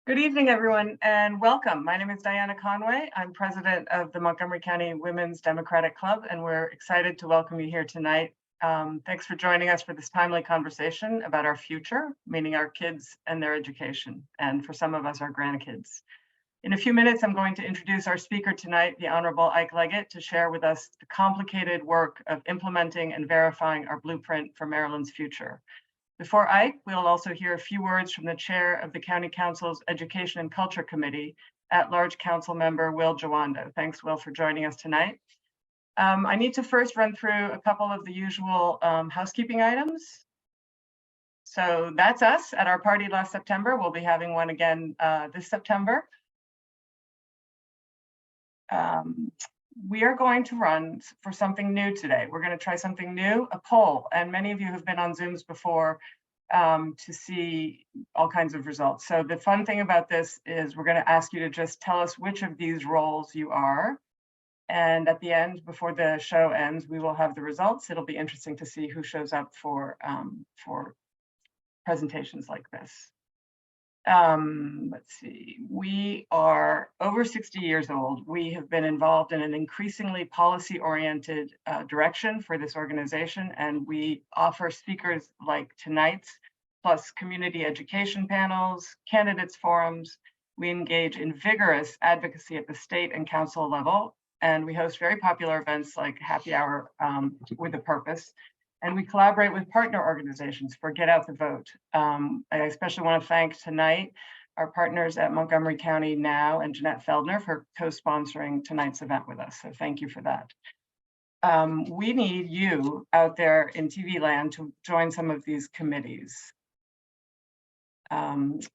Good evening, everyone, and welcome. My name is Diana Conway. I'm president of the Montgomery County Women's Democratic Club, and we're excited to welcome you here tonight. Thanks for joining us for this timely conversation about our future, meaning our kids and their education, and for some of us, our grandkids. In a few minutes, I'm going to introduce our speaker tonight, the Honorable Ike Leggett, to share with us the complicated work of implementing and verifying our blueprint for Maryland's future. Before Ike, we'll also hear a few words from the chair of the County Council's Education and Culture Committee, at-large council member Will Jawando. Thanks, Will, for joining us tonight. I need to first run through a couple of the usual housekeeping items. So that's us at our party last September. We'll be having one again this September. We are going to run for something new today. We're going to try something new, a poll, and many of you have been on Zooms before to see all kinds of results. So the fun thing about this is we're going to ask you to just tell us which of these roles you are. And at the end, before the show ends, we will have the results. It'll be interesting to see who shows up for presentations like this. Let's see, we are over 60 years old. We have been involved in an increasingly policy-oriented direction for this organization, and we offer speakers like tonight's, plus community education panels, candidates forums. We engage in vigorous advocacy at the state and council level, and we host very popular events like Happy Hour with a Purpose. And we collaborate with partner organizations for Get Out the Vote. I especially want to thank tonight our partners at Montgomery County Now and Jeanette Feldner for co-sponsoring tonight's event with us. So thank you for that. We need you out there in TV land to join some of these committees.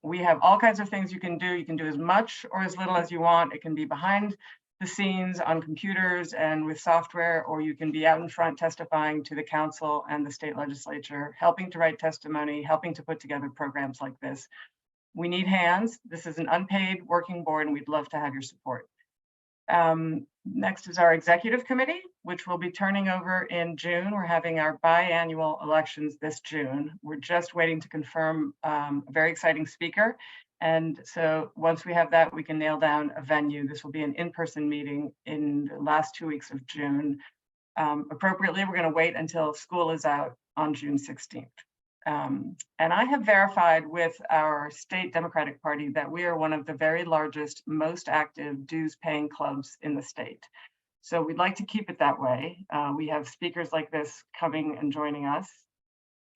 We have all kinds of things you can do. You can do as much or as little as you want. It can be behind the scenes on computers and with software, or you can be out in front testifying to the council and the state legislature, helping to write testimony, helping to put together programs like this. We need hands. This is an unpaid working board, and we'd love to have your support. Next is our executive committee, which will be turning over in June. We're having our biannual elections this June. We're just waiting to confirm a very exciting speaker. And so once we have that, we can nail down a venue. This will be an in-person meeting in the last 2 weeks of June. Appropriately, we're going to wait until school is out on June 16th. And I have verified with our state Democratic Party that we are one of the very largest, most active dues-paying clubs in the state. So we'd like to keep it that way. We have speakers like this coming and joining us.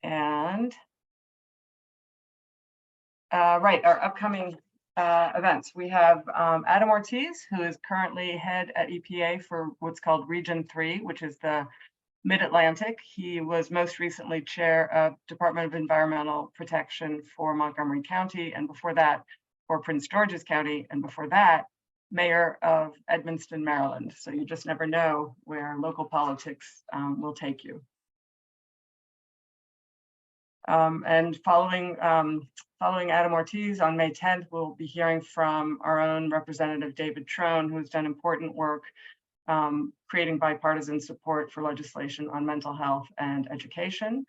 And right, our upcoming events. We have Adam Ortiz, who is currently head at EPA for what's called Region 3, which is the Mid-Atlantic. He was most recently chair of Department of Environmental Protection for Montgomery County, and before that, for Prince George's County, and before that, mayor of Edmonston, Maryland. So you just never know where local politics will take you. And following Adam Ortiz on May 10th, we'll be hearing from our own Representative David Trone, who has done important work creating bipartisan support for legislation on mental health and education.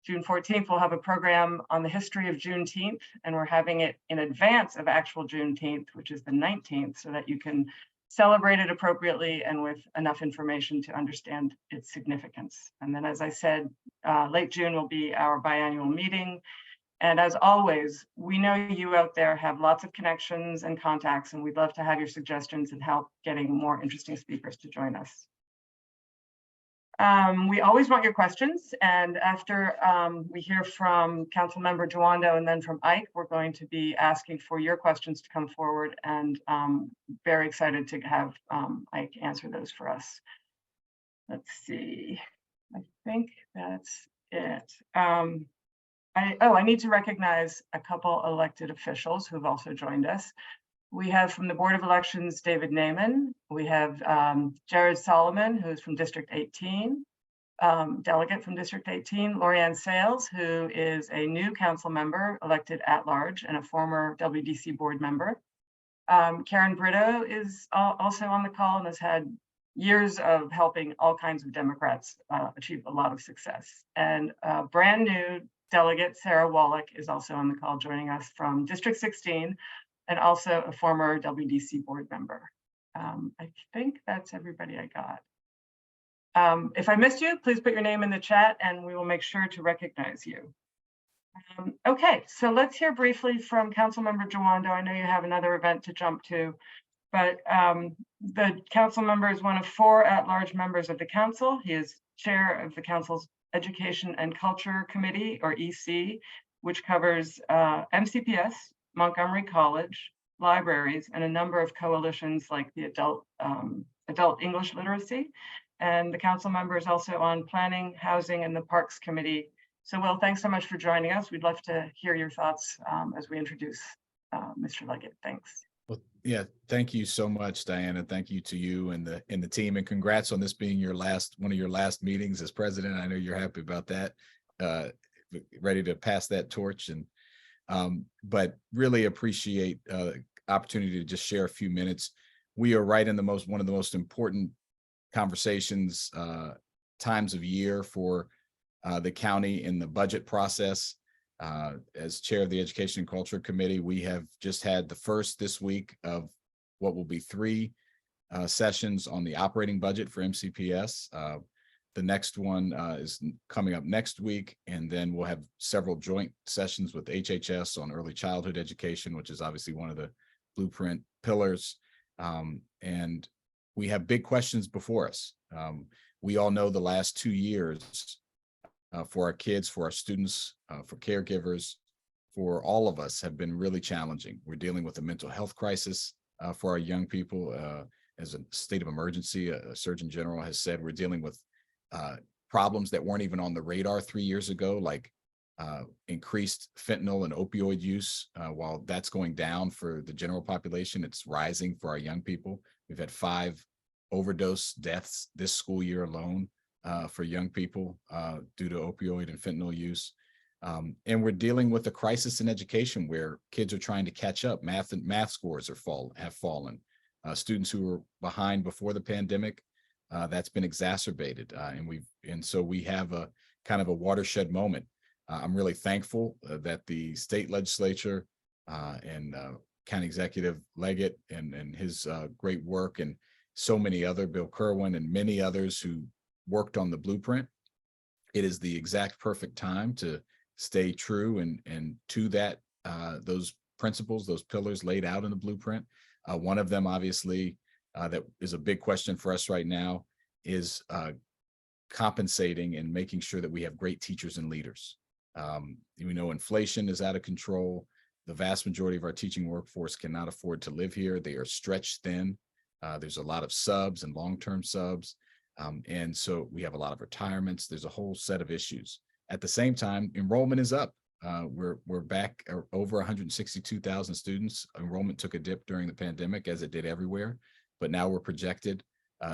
June 14th, we'll have a program on the history of Juneteenth, and we're having it in advance of actual Juneteenth, which is the 19th, so that you can celebrate it appropriately and with enough information to understand its significance. And then, as I said, late June will be our biannual meeting. And as always, we know you out there have lots of connections and contacts, and we'd love to have your suggestions and help getting more interesting speakers to join us. We always want your questions, and after we hear from Councilmember Jawando and then from Ike, we're going to be asking for your questions to come forward, and very excited to have Ike answer those for us. Let's see, I think that's it. I need to recognize a couple elected officials who've also joined us. We have from the Board of Elections, David Naiman. We have Jared Solomon, who's from District 18, delegate from District 18, Lorianne Sales, who is a new council member elected at large and a former WDC board member. Karen Brito is also on the call and has had years of helping all kinds of Democrats achieve a lot of success. And brand new delegate Sarah Wallach is also on the call, joining us from District 16, and also a former WDC board member. I think that's everybody I got. If I missed you, please put your name in the chat and we will make sure to recognize you. Okay, so let's hear briefly from Councilmember Jawando. I know you have another event to jump to, but the council member is one of 4 at-large members of the council. He is chair of the council's Education and Culture Committee, or EC, which covers MCPS, Montgomery College, libraries, and a number of coalitions like the Adult English Literacy. And the council member is also on Planning, Housing, and the Parks Committee. So, Will, thanks so much for joining us. We'd love to hear your thoughts as we introduce Mr. Leggett. Thanks. Well, yeah, thank you so much, Diana. Thank you to you and the team, and congrats on this being one of your last meetings as president. I know you're happy about that. Ready to pass that torch, and but really appreciate opportunity to just share a few minutes. We are right in one of the most important conversations times of year for the county in the budget process. As chair of the Education and Culture Committee, we have just had the first this week of what will be 3 sessions on the operating budget for MCPS. The next one is coming up next week, and then we'll have several joint sessions with HHS on early childhood education, which is obviously one of the blueprint pillars. And we have big questions before us. We all know the last 2 years for our kids, for our students, for caregivers, for all of us have been really challenging. We're dealing with a mental health crisis for our young people as a state of emergency. A Surgeon General has said we're dealing with problems that weren't even on the radar 3 years ago, like increased fentanyl and opioid use. While that's going down for the general population, it's rising for our young people. We've had 5 overdose deaths this school year alone for young people due to opioid and fentanyl use. And we're dealing with a crisis in education where kids are trying to catch up. Math scores have fallen. Students who were behind before the pandemic, that's been exacerbated. And so we have a kind of a watershed moment. I'm really thankful that the state legislature and County Executive Leggett and his great work, and so many other, Bill Kerwin and many others who worked on the blueprint. It is the exact perfect time to stay true and to that those principles, those pillars laid out in the blueprint. One of them, obviously, that is a big question for us right now is compensating and making sure that we have great teachers and leaders. We know inflation is out of control. The vast majority of our teaching workforce cannot afford to live here. They are stretched thin. There's a lot of subs and long-term subs. And so we have a lot of retirements. There's a whole set of issues. At the same time, enrollment is up. We're back over 162,000 students. Enrollment took a dip during the pandemic, as it did everywhere, but now we're projected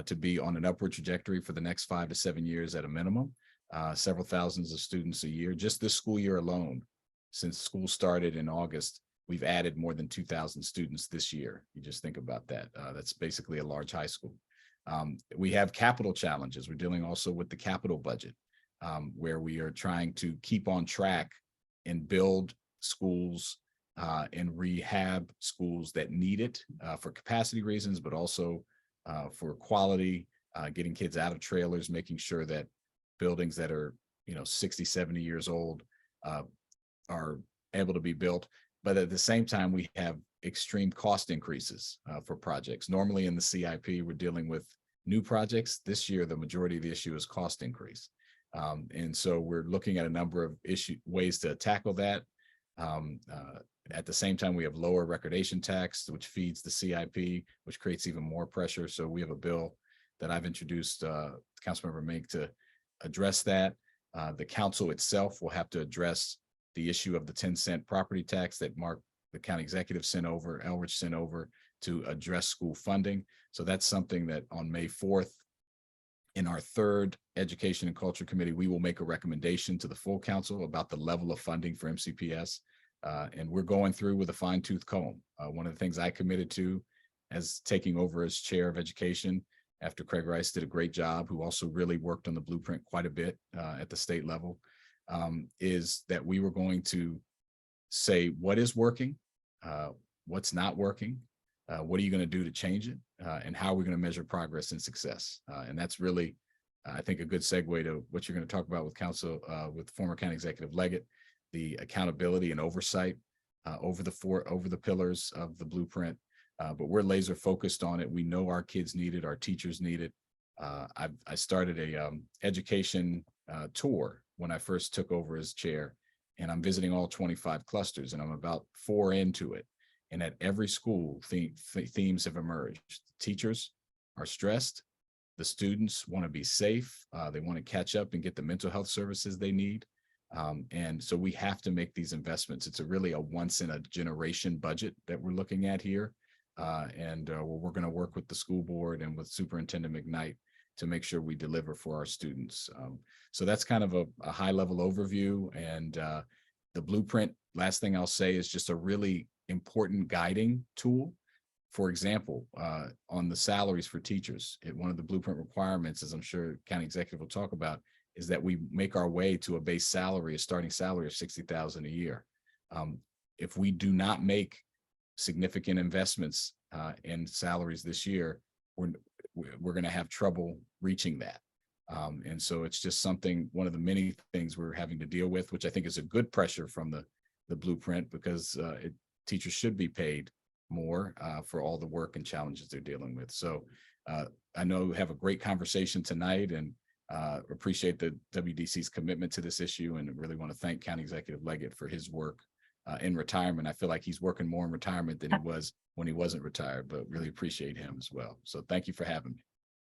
to be on an upward trajectory for the next 5 to 7 years at a minimum. Several thousands of students a year. Just this school year alone, since school started in August, we've added more than 2,000 students this year. You just think about that. That's basically a large high school. We have capital challenges. We're dealing also with the capital budget, where we are trying to keep on track and build schools and rehab schools that need it for capacity reasons, but also for quality, getting kids out of trailers, making sure that buildings that are 60, 70 years old are able to be built. But at the same time, we have extreme cost increases for projects. Normally in the CIP, we're dealing with new projects. This year, the majority of the issue is cost increase. And so we're looking at a number of ways to tackle that. At the same time, we have lower recordation tax, which feeds the CIP, which creates even more pressure. So we have a bill that I've introduced, Councilmember Mink, to address that. The council itself will have to address the issue of the 10-cent property tax that Mark, the county executive, Elrich sent over to address school funding. So that's something that on May 4th, in our 3rd Education and Culture Committee, we will make a recommendation to the full council about the level of funding for MCPS. And we're going through with a fine-tooth comb. One of the things I committed to as taking over as chair of education after Craig Rice did a great job, who also really worked on the blueprint quite a bit at the state level, is that we were going to say what is working, what's not working, what are you going to do to change it, and how are we going to measure progress and success? And that's really, I think, a good segue to what you're going to talk about with with former County Executive Leggett, the accountability and oversight over the pillars of the blueprint. But we're laser focused on it. We know our kids need it, our teachers need it. I started a education tour when I first took over as chair, and I'm visiting all 25 clusters, and I'm about 4 into it. And at every school, themes have emerged. Teachers are stressed. The students want to be safe. They want to catch up and get the mental health services they need. And so we have to make these investments. It's really a once in a generation budget that we're looking at here. We're going to work with the school board and with Superintendent McKnight to make sure we deliver for our students. So that's kind of a high level overview. And the blueprint, last thing I'll say, is just a really important guiding tool. For example, on the salaries for teachers, one of the blueprint requirements, as I'm sure County Executive will talk about, is that we make our way to a base salary, a starting salary of $60,000 a year. If we do not make significant investments in salaries this year, we're going to have trouble reaching that. And so it's just one of the many things we're having to deal with, which I think is a good pressure from the blueprint, because teachers should be paid more for all the work and challenges they're dealing with. So I know we have a great conversation tonight, and appreciate the WDC's commitment to this issue, and really want to thank County Executive Leggett for his work in retirement. I feel like he's working more in retirement than he was when he wasn't retired, but really appreciate him as well. So thank you for having me.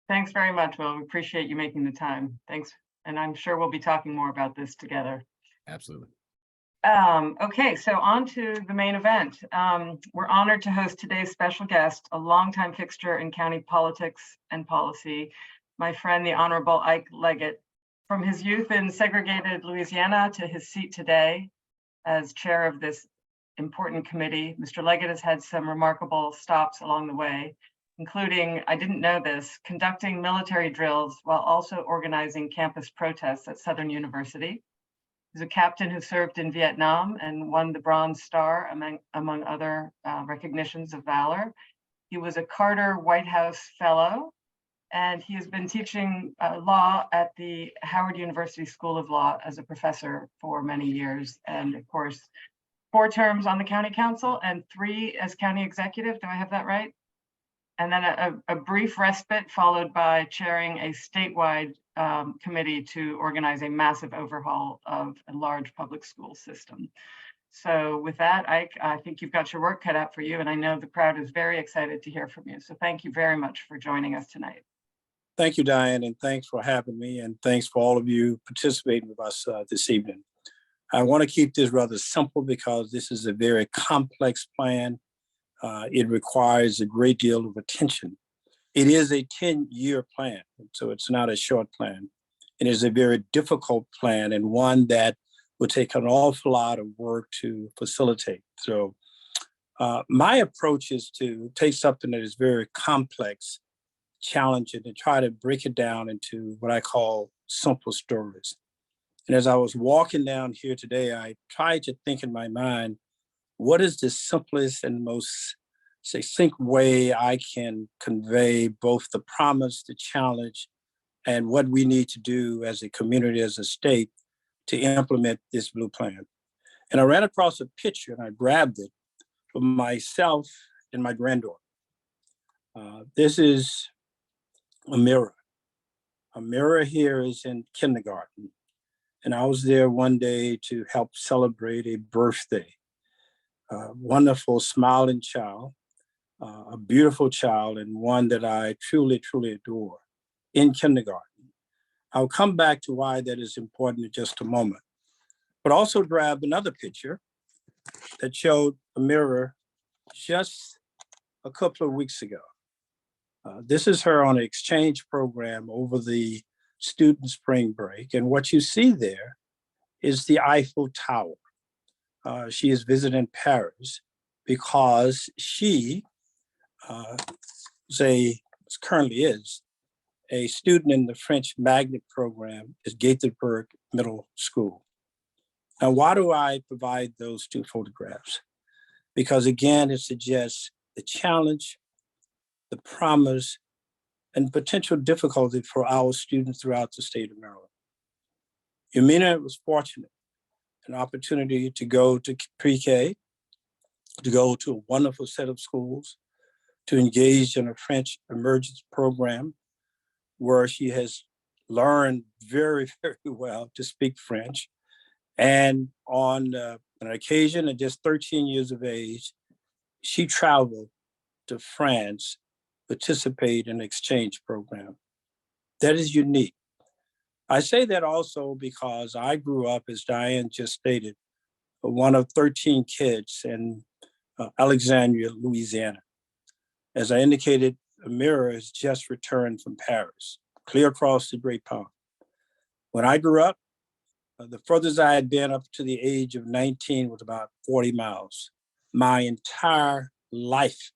Thanks very much, Will. We appreciate you making the time. Thanks. And I'm sure we'll be talking more about this together. Absolutely. Okay, so on to the main event. We're honored to host today's special guest, a longtime fixture in county politics and policy, my friend, the Honorable Ike Leggett. From his youth in segregated Louisiana to his seat today as chair of this important committee, Mr. Leggett has had some remarkable stops along the way, including, I didn't know this, conducting military drills while also organizing campus protests at Southern University. He's a captain who served in Vietnam and won the Bronze Star, among other recognitions of valor. He was a Carter White House Fellow, and he has been teaching law at the Howard University School of Law as a professor for many years. And of course, 4 terms on the county council and 3 as county executive. Do I have that right? And then a brief respite followed by chairing a statewide committee to organize a massive overhaul of a large public school system. So with that, Ike, I think you've got your work cut out for you, and I know the crowd is very excited to hear from you. So thank you very much for joining us tonight. Thank you, Diane, and thanks for having me, and thanks for all of you participating with us this evening. I want to keep this rather simple because this is a very complex plan. It requires a great deal of attention. It is a 10-year plan, so it's not a short plan. It is a very difficult plan, and one that will take an awful lot of work to facilitate. So my approach is to take something that is very complex, challenge it, and try to break it down into what I call simple stories. And as I was walking down here today, I tried to think in my mind, what is the simplest and most succinct way I can convey both the promise, the challenge, and what we need to do as a community, as a state, to implement this blue plan. And I ran across a picture and I grabbed it for myself and my granddaughter. This is a mirror. A mirror here is in kindergarten. And I was there one day to help celebrate a birthday. Wonderful, smiling child, a beautiful child, and one that I truly, truly adore in kindergarten. I'll come back to why that is important in just a moment. But also grabbed another picture that showed a mirror just a couple of weeks ago. This is her on an exchange program over the student spring break. And what you see there is the Eiffel Tower. She is visiting Paris because she currently is a student in the French magnet program at Gaithersburg Middle School. Now, why do I provide those 2 photographs? because again, it suggests the challenge, the promise, and potential difficulty for our students throughout the state of Maryland. Yamina was fortunate, an opportunity to go to pre-K, to go to a wonderful set of schools, to engage in a French emergence program where she has learned very, very well to speak French. And on an occasion at just 13 years of age, she traveled to France, participate in an exchange program. That is unique. I say that also because I grew up, as Diane just stated, one of 13 kids in Alexandria, Louisiana. As I indicated, Amira has just returned from Paris, clear across the Great Pond. When I grew up, the furthest I had been up to the age of 19 was about 40 miles. My entire life,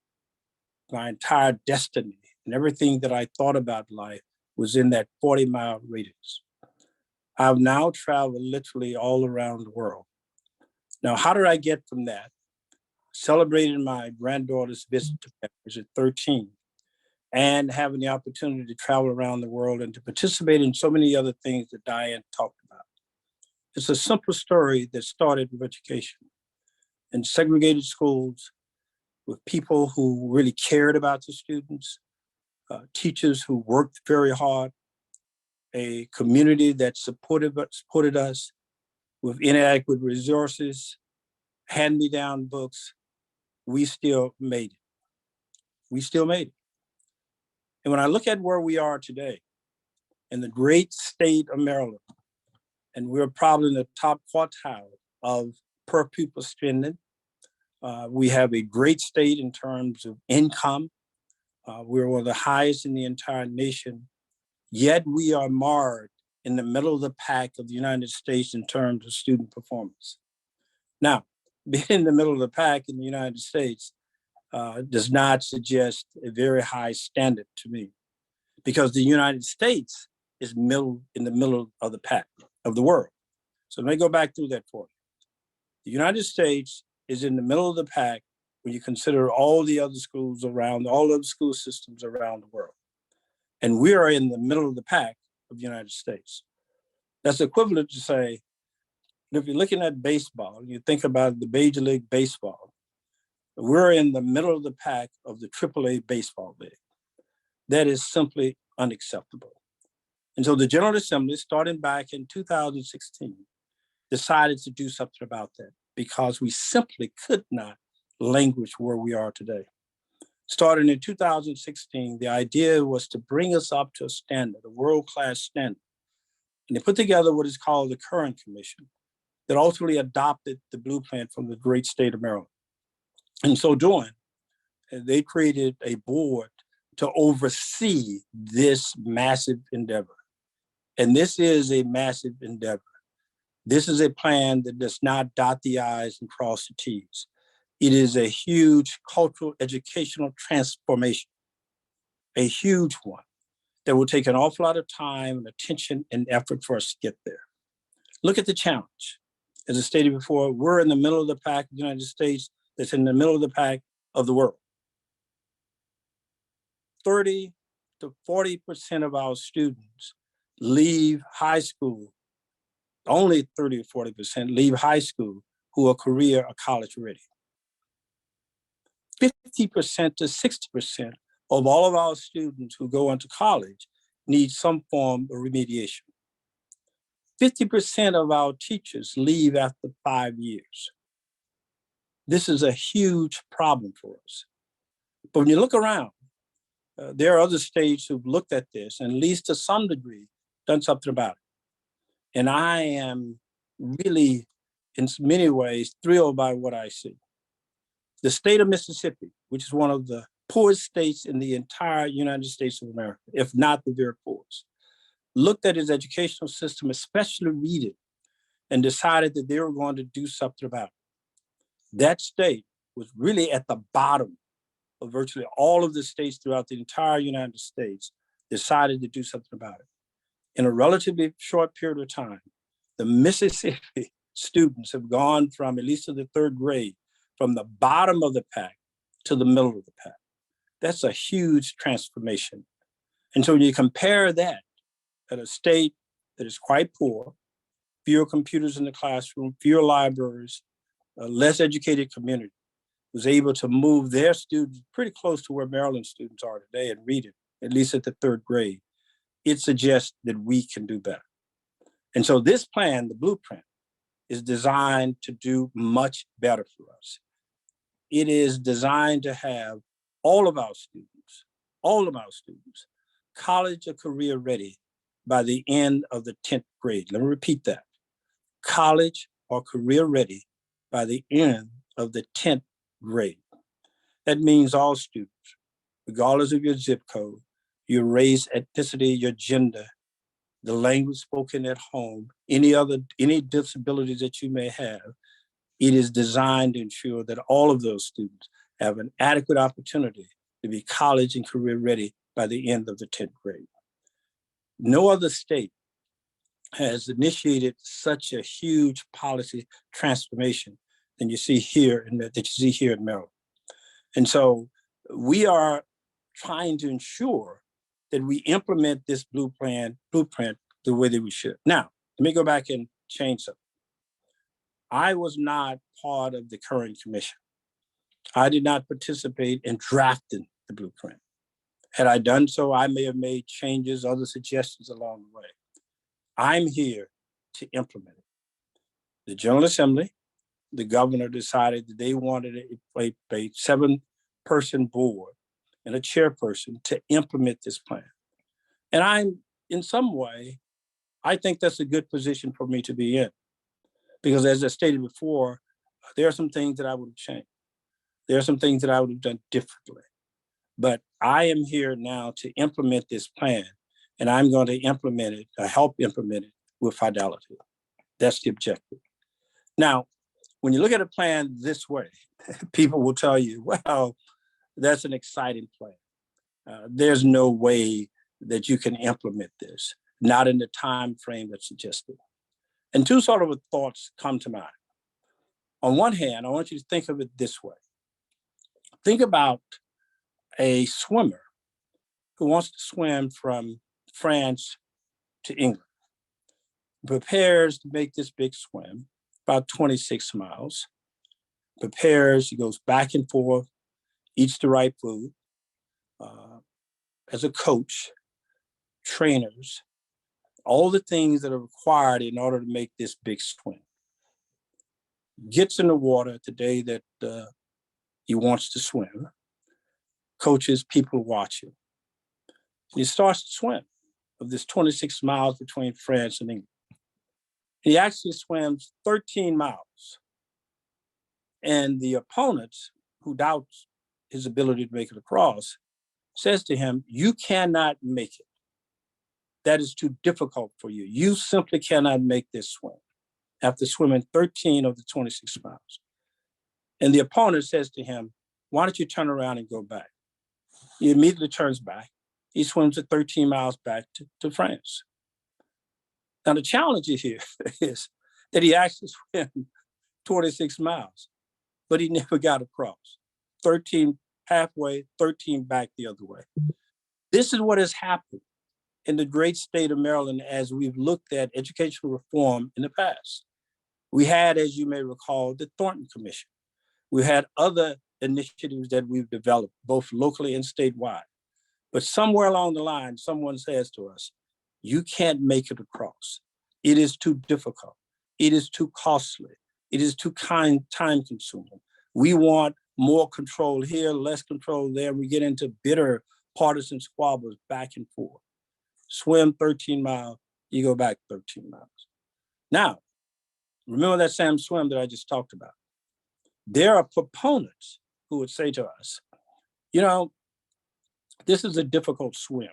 my entire destiny, and everything that I thought about life was in that 40-mile radius. I've now traveled literally all around the world. Now, how did I get from that? Celebrating my granddaughter's visit to Paris at 13 and having the opportunity to travel around the world and to participate in so many other things that Diane talked about. It's a simple story that started with education in segregated schools with people who really cared about the students, teachers who worked very hard, a community that supported us with inadequate resources, hand-me-down books. We still made it. We still made it. And when I look at where we are today in the great state of Maryland, and we're probably in the top quartile of per pupil spending. We have a great state in terms of income. We're one of the highest in the entire nation, yet we are marred in the middle of the pack of the United States in terms of student performance. Now, being in the middle of the pack in the United States does not suggest a very high standard to me, because the United States is in the middle of the pack of the world. So let me go back through that for you. The United States is in the middle of the pack when you consider all the other schools around, all of the school systems around the world. And we are in the middle of the pack of the United States. That's equivalent to say, if you're looking at baseball, you think about the Major League Baseball, we're in the middle of the pack of the AAA baseball league. That is simply unacceptable. And so the General Assembly, starting back in 2016, decided to do something about that because we simply could not languish where we are today. Starting in 2016, the idea was to bring us up to a standard, a world-class standard. And they put together what is called the Curran Commission that ultimately adopted the blueprint from the great state of Maryland. In so doing, they created a board to oversee this massive endeavor. And this is a massive endeavor. This is a plan that does not dot the I's and cross the T's. It is a huge cultural educational transformation, a huge one that will take an awful lot of time and attention and effort for us to get there. Look at the challenge. As I stated before, we're in the middle of the pack of the United States that's in the middle of the pack of the world. 30 to 40% of our students leave high school, only 30 or 40% leave high school who are career or college ready. 50% to 60% of all of our students who go into college need some form of remediation. 50% of our teachers leave after 5 years. This is a huge problem for us. But when you look around, there are other states who've looked at this and at least to some degree done something about it. And I am really, in many ways, thrilled by what I see. The state of Mississippi, which is one of the poorest states in the entire United States of America, if not the very poorest, looked at its educational system, especially reading, and decided that they were going to do something about it. That state was really at the bottom of virtually all of the states throughout the entire United States, decided to do something about it. In a relatively short period of time, the Mississippi students have gone from, at least to the third grade, from the bottom of the pack to the middle of the pack. That's a huge transformation. And so when you compare that at a state that is quite poor, fewer computers in the classroom, fewer libraries, a less educated community, was able to move their students pretty close to where Maryland students are today and read it, at least at the 3rd grade. It suggests that we can do better. And so this plan, the blueprint, is designed to do much better for us. It is designed to have all of our students, college or career ready by the end of the 10th grade. Let me repeat that. College or career ready by the end of the 10th grade. That means all students, regardless of your zip code, your race, ethnicity, your gender, the language spoken at home, any disabilities that you may have. It is designed to ensure that all of those students have an adequate opportunity to be college and career ready by the end of the 10th grade. No other state has initiated such a huge policy transformation than you see here in Maryland. And so we are trying to ensure that we implement this blueprint the way that we should. Now, let me go back and change something. I was not part of the current commission. I did not participate in drafting the blueprint. Had I done so, I may have made changes, other suggestions along the way. I'm here to implement it. The General Assembly, the governor decided that they wanted a 7-person board and a chairperson to implement this plan. And in some way, I think that's a good position for me to be in. Because as I stated before, there are some things that I would have changed. There are some things that I would have done differently. But I am here now to implement this plan, and I'm going to implement it, help implement it with fidelity. That's the objective. Now, when you look at a plan this way, people will tell you, well, that's an exciting plan. There's no way that you can implement this, not in the time frame that's suggested. And two sort of thoughts come to mind. On one hand, I want you to think of it this way. Think about a swimmer who wants to swim from France to England, prepares to make this big swim, about 26 miles, prepares, he goes back and forth, eats the right food, as a coach, trainers, all the things that are required in order to make this big swim. Gets in the water the day that he wants to swim, coaches, people watch him. He starts to swim of this 26 miles between France and England. He actually swims 13 miles. And the opponents, who doubts his ability to make it across, says to him, you cannot make it. That is too difficult for you. You simply cannot make this swim after swimming 13 of the 26 miles. And the opponent says to him, why don't you turn around and go back? He immediately turns back. He swims the 13 miles back to France. Now, the challenge here is that he actually swam 26 miles, but he never got across. 13 halfway, 13 back the other way. This is what has happened in the great state of Maryland as we've looked at educational reform in the past. We had, as you may recall, the Thornton Commission. We had other initiatives that we've developed, both locally and statewide. But somewhere along the line, someone says to us, you can't make it across. It is too difficult. It is too costly. It is too time consuming. We want more control here, less control there. We get into bitter partisan squabbles back and forth. Swim 13 miles, you go back 13 miles. Now, remember that same swim that I just talked about. There are proponents who would say to us, you know, this is a difficult swim.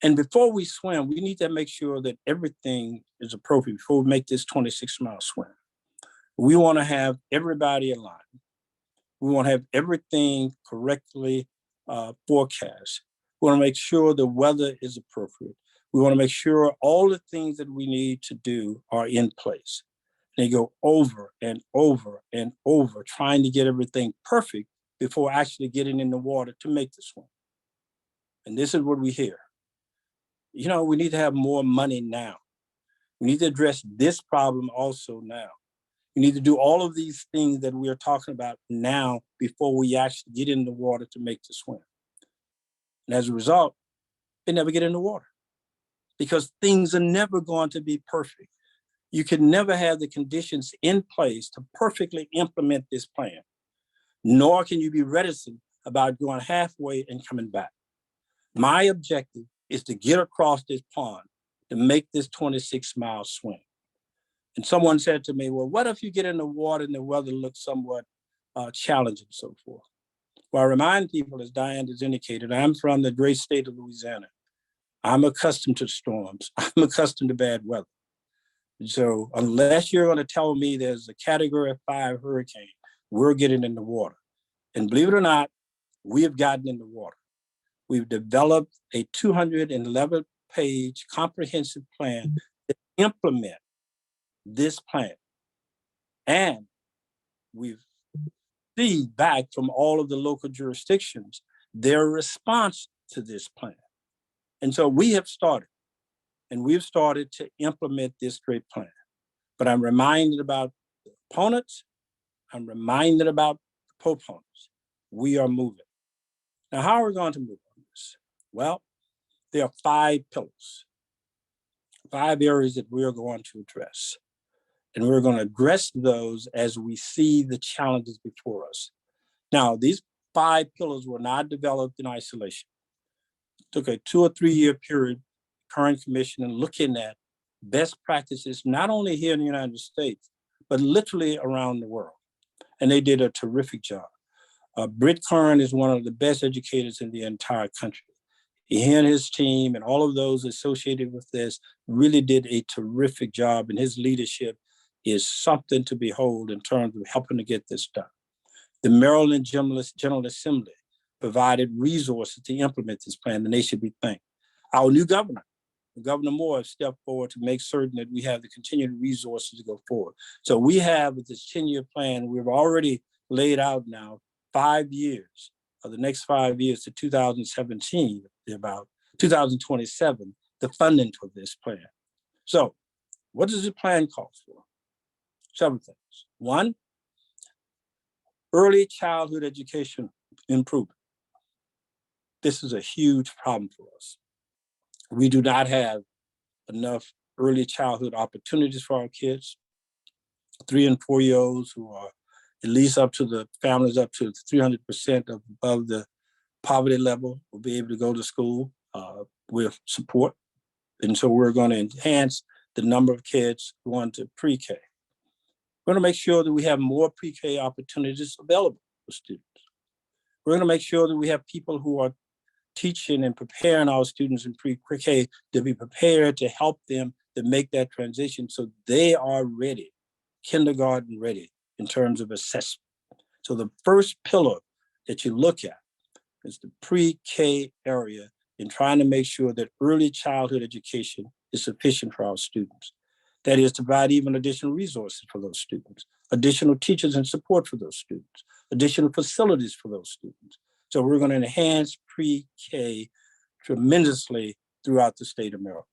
And before we swim, we need to make sure that everything is appropriate before we make this 26-mile swim. We want to have everybody aligned. We want to have everything correctly forecast. We want to make sure the weather is appropriate. We want to make sure all the things that we need to do are in place. They go over and over and over, trying to get everything perfect before actually getting in the water to make the swim. And this is what we hear. You know, we need to have more money now. We need to address this problem also now. We need to do all of these things that we are talking about now before we actually get in the water to make the swim. And as a result, they never get in the water because things are never going to be perfect. You can never have the conditions in place to perfectly implement this plan, nor can you be reticent about going halfway and coming back. My objective is to get across this pond to make this 26-mile swim. And someone said to me, well, what if you get in the water and the weather looks somewhat challenging and so forth? Well, I remind people, as Diane has indicated, I'm from the great state of Louisiana. I'm accustomed to storms. I'm accustomed to bad weather. And so unless you're going to tell me there's a Category 5 hurricane, we're getting in the water. And believe it or not, we have gotten in the water. We've developed a 211-page comprehensive plan to implement this plan. And we've received back from all of the local jurisdictions their response to this plan. And so we have started, and we've started to implement this great plan. But I'm reminded about the opponents. I'm reminded about the proponents. We are moving. Now, how are we going to move on this? Well, there are 5 pillars, 5 areas that we are going to address. And we're going to address those as we see the challenges before us. Now, these 5 pillars were not developed in isolation. It took a 2 or 3 year period, current commission, and looking at best practices, not only here in the United States, but literally around the world. And they did a terrific job. Britt Kern is one of the best educators in the entire country. He and his team and all of those associated with this really did a terrific job, and his leadership is something to behold in terms of helping to get this done. The Maryland General Assembly provided resources to implement this plan, and they should be thanked. Our new governor, Governor Moore, has stepped forward to make certain that we have the continued resources to go forward. So we have with this 10-year plan, we've already laid out now 5 years, of the next 5 years to 2017, about 2027, the funding for this plan. So what does the plan call for? Several things. 1, early childhood education improvement. This is a huge problem for us. We do not have enough early childhood opportunities for our kids. 3 and 4-year-olds who are at least up to the families up to 300% above the poverty level will be able to go to school with support. And so we're going to enhance the number of kids going to pre-K. We're going to make sure that we have more pre-K opportunities available for students. We're going to make sure that we have people who are teaching and preparing our students in pre-K to be prepared to help them to make that transition so they are ready, kindergarten ready in terms of assessment. So the first pillar that you look at is the pre-K area in trying to make sure that early childhood education is sufficient for our students. That is to provide even additional resources for those students, additional teachers and support for those students, additional facilities for those students. So we're going to enhance pre-K tremendously throughout the state of Maryland.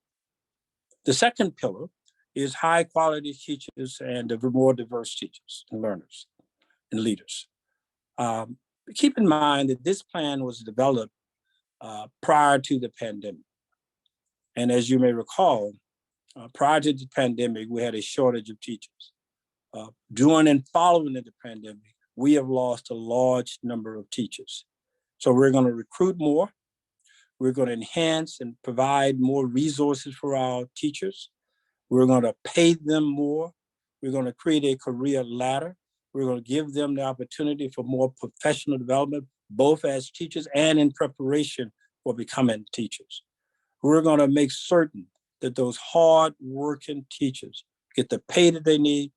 The second pillar is high quality teachers and more diverse teachers and learners and leaders. Keep in mind that this plan was developed prior to the pandemic. And as you may recall, prior to the pandemic, we had a shortage of teachers. During and following the pandemic, we have lost a large number of teachers. So we're going to recruit more. We're going to enhance and provide more resources for our teachers. We're going to pay them more. We're going to create a career ladder. We're going to give them the opportunity for more professional development, both as teachers and in preparation for becoming teachers. We're going to make certain that those hard-working teachers get the pay that they need,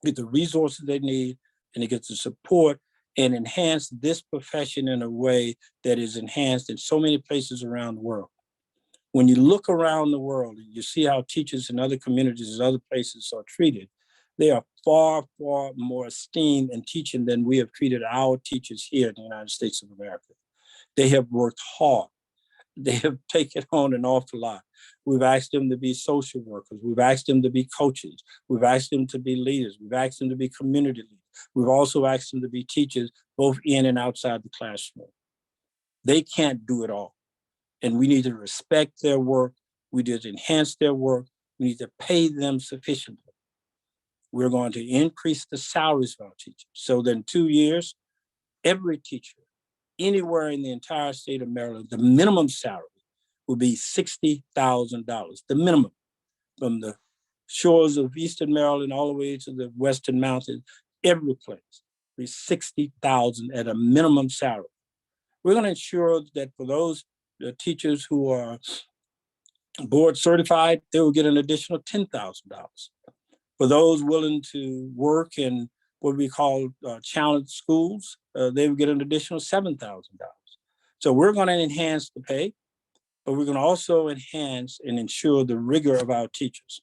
get the resources they need, and they get the support and enhance this profession in a way that is enhanced in so many places around the world. When you look around the world and you see how teachers in other communities and other places are treated, They are far, far more esteemed in teaching than we have treated our teachers here in the United States of America. They have worked hard. They have taken on an awful lot. We've asked them to be social workers. We've asked them to be coaches. We've asked them to be leaders. We've asked them to be community leaders. We've also asked them to be teachers, both in and outside the classroom. They can't do it all. And we need to respect their work. We need to enhance their work. We need to pay them sufficiently. We're going to increase the salaries of our teachers. So that in 2 years, every teacher anywhere in the entire state of Maryland, the minimum salary will be $60,000, the minimum, from the shores of Eastern Maryland all the way to the Western Mountains, every place, be $60,000 at a minimum salary. We're going to ensure that for those teachers who are board certified, they will get an additional $10,000. For those willing to work in what we call challenge schools, they will get an additional $7,000. So we're going to enhance the pay, but we're going to also enhance and ensure the rigor of our teachers.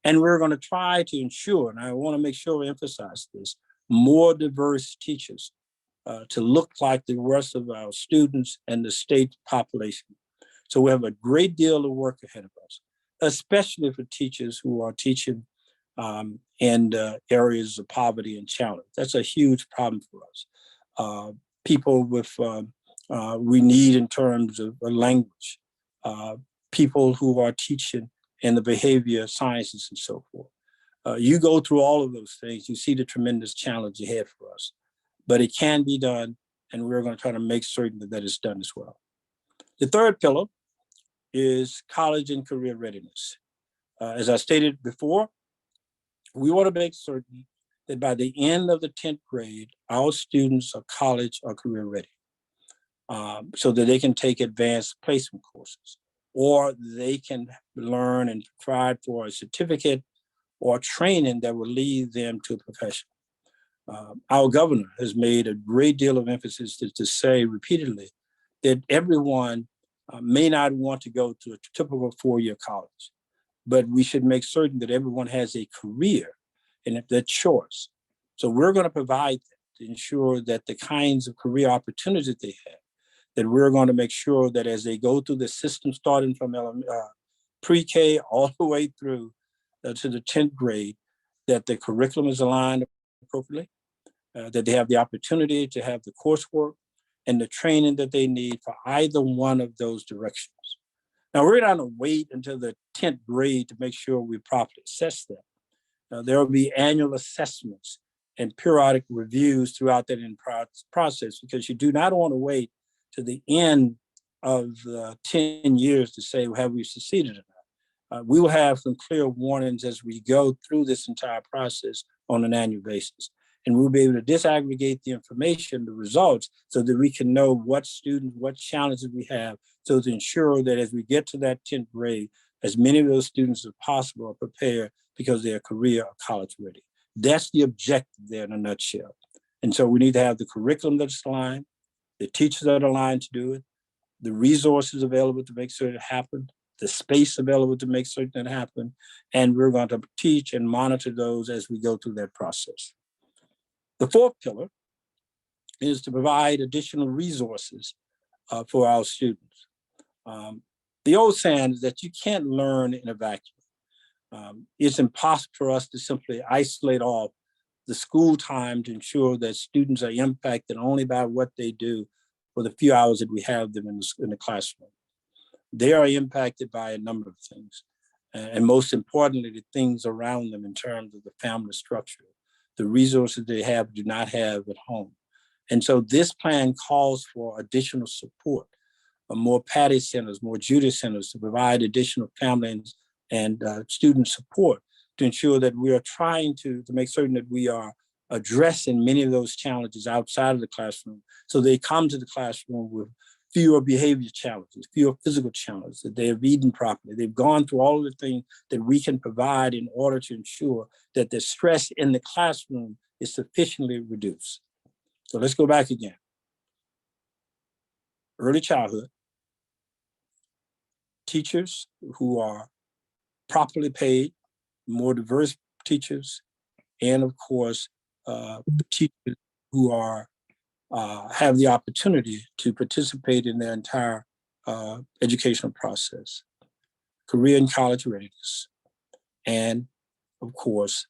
And we're going to try to ensure, and I want to make sure we emphasize this, more diverse teachers to look like the rest of our students and the state population. So we have a great deal of work ahead of us, especially for teachers who are teaching in areas of poverty and challenge. That's a huge problem for us. People with we need in terms of language, people who are teaching in the behavior sciences and so forth. You go through all of those things, you see the tremendous challenge ahead for us, but it can be done, and we're going to try to make certain that it's done as well. The third pillar is college and career readiness. As I stated before, we want to make certain that by the end of the 10th grade, our students are college or career ready, so that they can take advanced placement courses, or they can learn and provide for a certificate or training that will lead them to a profession. Our governor has made a great deal of emphasis to say repeatedly that everyone may not want to go to a typical four-year college, but we should make certain that everyone has a career and their choice. So we're going to provide that to ensure that the kinds of career opportunities they have, that we're going to make sure that as they go through the system, starting from pre-K all the way through to the 10th grade, that the curriculum is aligned appropriately, that they have the opportunity to have the coursework and the training that they need for either one of those directions. Now, we're not going to wait until the 10th grade to make sure we properly assess them. There will be annual assessments and periodic reviews throughout that process, because you do not want to wait to the end of 10 years to say, have we succeeded or not? We will have some clear warnings as we go through this entire process on an annual basis. And we'll be able to disaggregate the information, the results, so that we can know what students, what challenges we have, so to ensure that as we get to that 10th grade, as many of those students as possible are prepared because they are career or college ready. That's the objective there in a nutshell. And so we need to have the curriculum that's aligned, the teachers that are aligned to do it, the resources available to make certain it happens, the space available to make certain it happens, and we're going to teach and monitor those as we go through that process. The fourth pillar is to provide additional resources for our students. The old saying is that you can't learn in a vacuum. It's impossible for us to simply isolate off the school time to ensure that students are impacted only by what they do for the few hours that we have them in the classroom. They are impacted by a number of things, and most importantly, the things around them in terms of the family structure, the resources they do not have at home. And so this plan calls for additional support, more PADI centers, more Judy centers to provide additional family and student support to ensure that we are trying to make certain that we are addressing many of those challenges outside of the classroom, so they come to the classroom with fewer behavior challenges, fewer physical challenges, that they have eaten properly. They've gone through all of the things that we can provide in order to ensure that the stress in the classroom is sufficiently reduced. So let's go back again. Early childhood, teachers who are properly paid, more diverse teachers, and of course, teachers who are have the opportunity to participate in their entire educational process, career and college readiness, and of course,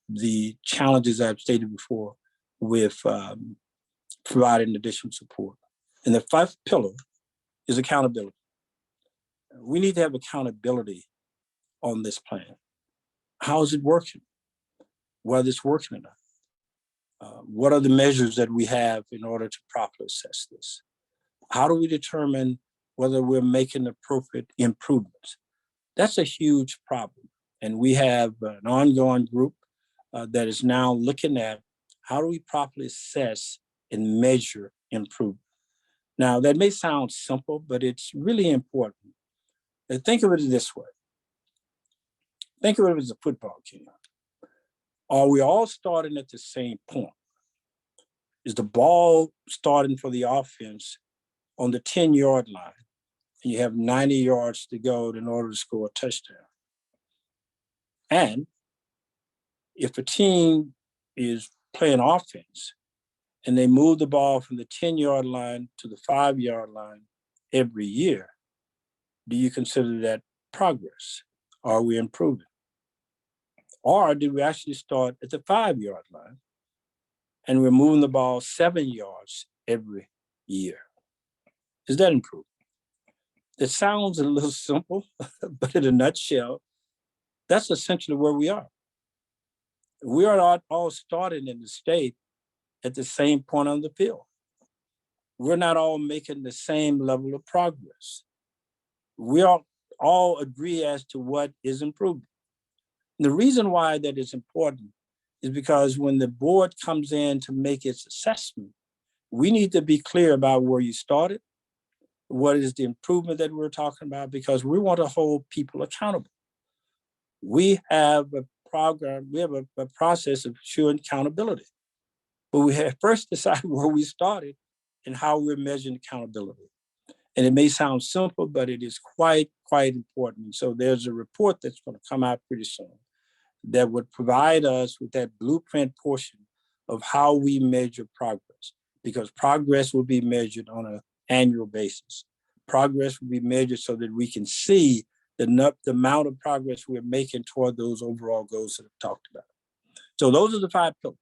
the challenges I've stated before with providing additional support. And the fifth pillar is accountability. We need to have accountability on this plan. How is it working? Whether it's working or not. What are the measures that we have in order to properly assess this? How do we determine whether we're making appropriate improvements? That's a huge problem. And we have an ongoing group that is now looking at how do we properly assess and measure improvement. Now, that may sound simple, but it's really important. And think of it this way. Think of it as a football game. Are we all starting at the same point? Is the ball starting for the offense on the 10-yard line, and you have 90 yards to go in order to score a touchdown? And if a team is playing offense and they move the ball from the 10-yard line to the 5-yard line every year, do you consider that progress? Are we improving? Or do we actually start at the 5-yard line and we're moving the ball 7 yards every year? Is that improvement? It sounds a little simple, but in a nutshell, that's essentially where we are. We are not all starting in the state at the same point on the field. We're not all making the same level of progress. We all agree as to what is improving. The reason why that is important is because when the board comes in to make its assessment, we need to be clear about where you started, what is the improvement that we're talking about, because we want to hold people accountable. We have a program, we have a process of ensuring accountability, but we have first decided where we started and how we're measuring accountability. And it may sound simple, but it is quite important. So there's a report that's going to come out pretty soon that would provide us with that blueprint portion of how we measure progress, because progress will be measured on an annual basis. Progress will be measured so that we can see the amount of progress we're making toward those overall goals that I've talked about. So those are the 5 pillars.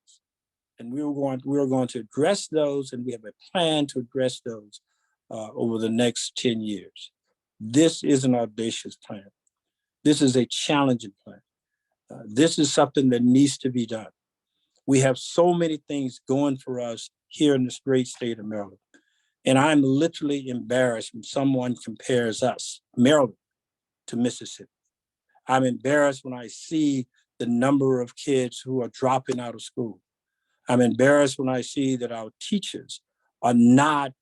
And we are going to address those, and we have a plan to address those over the next 10 years. This is an audacious plan. This is a challenging plan. This is something that needs to be done. We have so many things going for us here in this great state of Maryland. And I'm literally embarrassed when someone compares us, Maryland, to Mississippi. I'm embarrassed when I see the number of kids who are dropping out of school. I'm embarrassed when I see that our teachers are not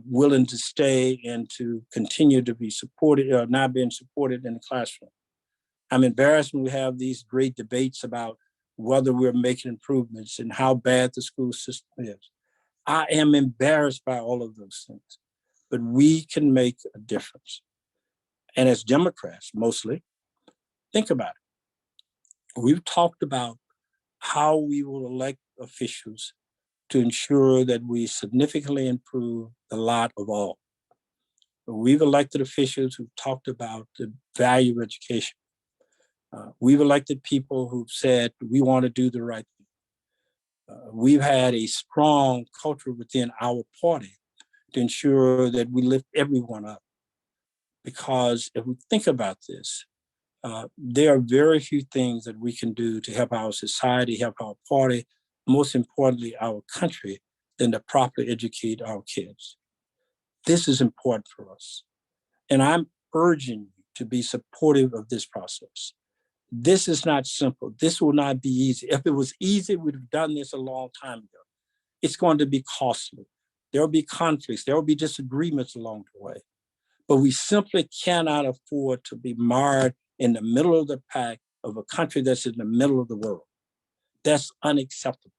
willing to stay and to continue to be supported, or not being supported in the classroom. I'm embarrassed when we have these great debates about whether we're making improvements and how bad the school system is. I am embarrassed by all of those things, but we can make a difference. And as Democrats, mostly, think about it. We've talked about how we will elect officials to ensure that we significantly improve the lot of all. We've elected officials who've talked about the value of education. We've elected people who've said, we want to do the right thing. We've had a strong culture within our party to ensure that we lift everyone up. Because if we think about this, there are very few things that we can do to help our society, help our party, most importantly, our country, than to properly educate our kids. This is important for us. And I'm urging you to be supportive of this process. This is not simple. This will not be easy. If it was easy, we'd have done this a long time ago. It's going to be costly. There will be conflicts. There will be disagreements along the way. But we simply cannot afford to be marred in the middle of the pack of a country that's in the middle of the world. That's unacceptable.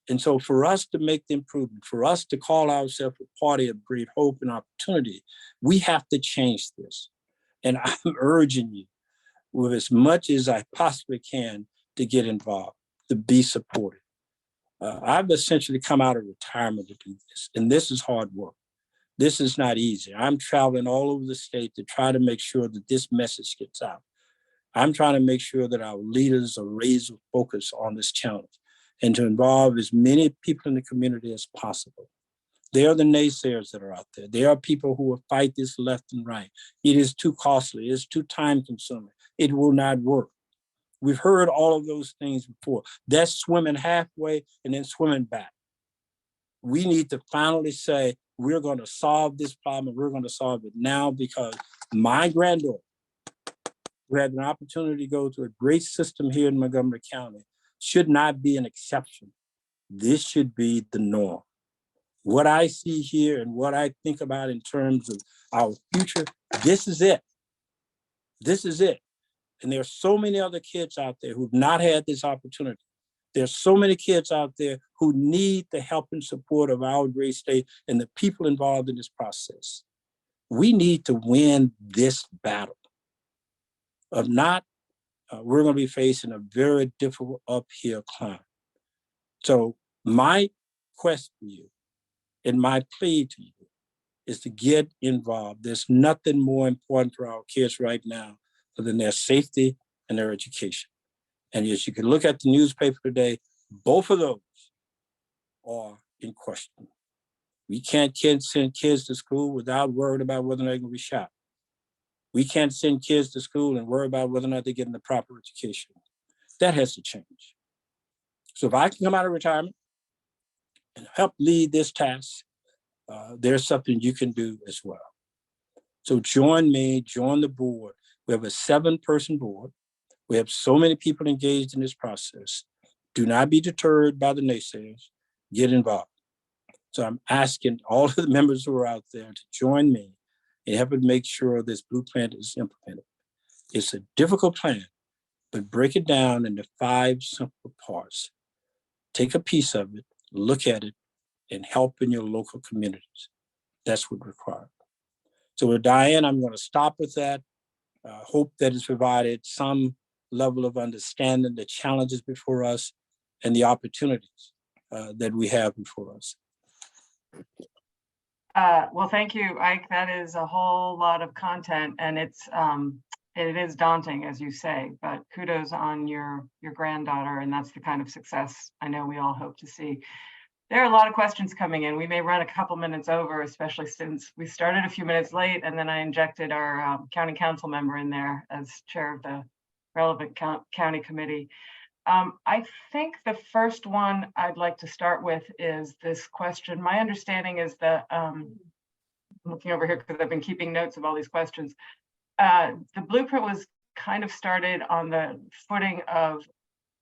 And so for us to make the improvement, for us to call ourselves a party of great hope and opportunity, we have to change this. And I'm urging you with as much as I possibly can to get involved. to be supported. I've essentially come out of retirement to do this, and this is hard work. This is not easy. I'm traveling all over the state to try to make sure that this message gets out. I'm trying to make sure that our leaders are razor focused on this challenge and to involve as many people in the community as possible. There are the naysayers that are out there. There are people who will fight this left and right. It is too costly. It's too time consuming. It will not work. We've heard all of those things before. That's swimming halfway and then swimming back. We need to finally say, we're going to solve this problem and we're going to solve it now, because my granddaughter, who had an opportunity to go to a great system here in Montgomery County, should not be an exception. This should be the norm. What I see here and what I think about in terms of our future, this is it. This is it. And there are so many other kids out there who've not had this opportunity. There's so many kids out there who need the help and support of our great state and the people involved in this process. We need to win this battle. If not, we're going to be facing a very difficult uphill climb. So my quest for you and my plea to you is to get involved. There's nothing more important for our kids right now than their safety and their education. And as you can look at the newspaper today, both of those are in question. We can't send kids to school without worrying about whether or not they're going to be shot. We can't send kids to school and worry about whether or not they're getting the proper education. That has to change. So if I can come out of retirement and help lead this task, there's something you can do as well. So join me, join the board. We have a 7-person board. We have so many people engaged in this process. Do not be deterred by the naysayers. Get involved. So I'm asking all of the members who are out there to join me and help make sure this blueprint is implemented. It's a difficult plan, but break it down into 5 simple parts. Take a piece of it, look at it, and help in your local communities. That's what's required. So with Diane, I'm going to stop with that. Hope that has provided some level of understanding the challenges before us and the opportunities that we have before us. Well, thank you, Ike. That is a whole lot of content, and it is daunting, as you say, but kudos on your granddaughter, and that's the kind of success I know we all hope to see. There are a lot of questions coming in. We may run a couple minutes over, especially since we started a few minutes late, and then I injected our county council member in there as chair of the relevant county committee. I think the first one I'd like to start with is this question. My understanding is that, I'm looking over here because I've been keeping notes of all these questions. The blueprint was kind of started on the footing of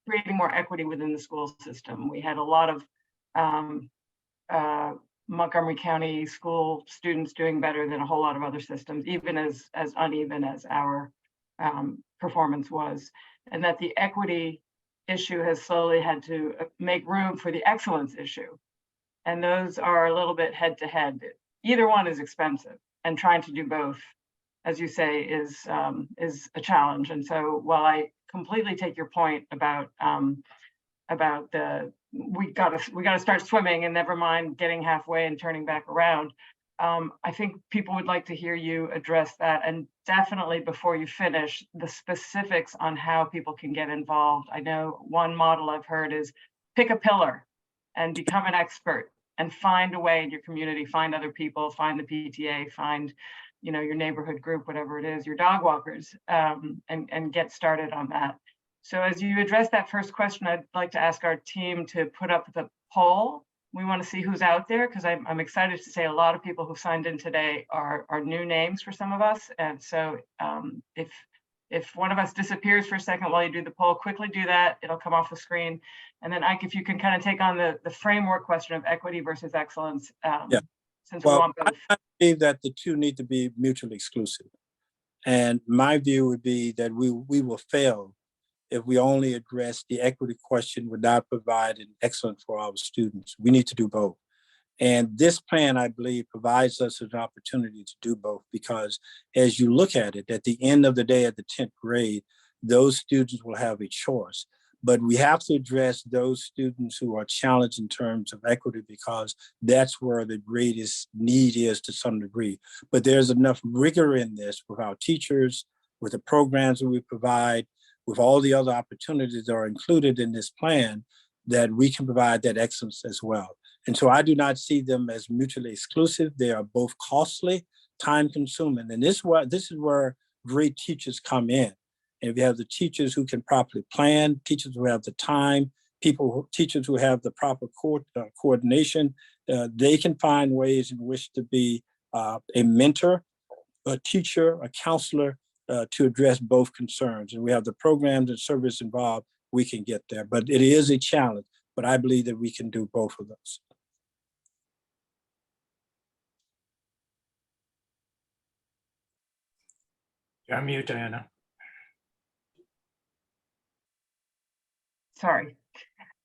creating more equity within the school system. We had a lot of Montgomery County school students doing better than a whole lot of other systems, even as uneven as our performance was, and that the equity issue has slowly had to make room for the excellence issue. And those are a little bit head to head. Either one is expensive, and trying to do both, as you say, is a challenge. And so while I completely take your point about we gotta start swimming and never mind getting halfway and turning back around. I think people would like to hear you address that, and definitely before you finish, the specifics on how people can get involved. I know one model I've heard is pick a pillar and become an expert and find a way in your community, find other people, find the PTA, find your neighborhood group, whatever it is, your dog walkers, and get started on that. So as you address that first question, I'd like to ask our team to put up the poll. We want to see who's out there, because I'm excited to say a lot of people who signed in today are new names for some of us. And so if one of us disappears for a second while you do the poll, quickly do that. It'll come off the screen. And then Ike, if you can kind of take on the framework question of equity versus excellence, since we want both. I believe that the two need to be mutually exclusive. And my view would be that we will fail if we only address the equity question without providing excellence for our students. We need to do both. And this plan, I believe, provides us an opportunity to do both, because as you look at it, at the end of the day, at the 10th grade, those students will have a choice. but we have to address those students who are challenged in terms of equity, because that's where the greatest need is to some degree. But there's enough rigor in this with our teachers, with the programs that we provide, with all the other opportunities that are included in this plan, that we can provide that excellence as well. And so I do not see them as mutually exclusive. They are both costly, time consuming. And this is where great teachers come in. And if you have the teachers who can properly plan, teachers who have the time, teachers who have the proper coordination, they can find ways in which to be a mentor, a teacher, a counselor, to address both concerns. And we have the programs and service involved, we can get there. But it is a challenge, but I believe that we can do both of those. You're on mute, Diana. Sorry.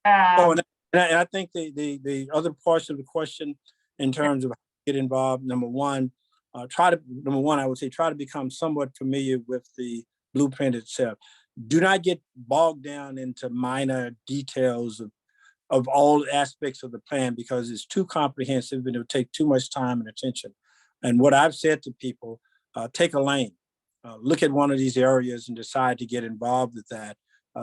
And I think the other parts of the question in terms of how to get involved, number one, I would say try to become somewhat familiar with the blueprint itself. Do not get bogged down into minor details of all aspects of the plan, because it's too comprehensive and it'll take too much time and attention. And what I've said to people, take a lane, look at one of these areas and decide to get involved with that.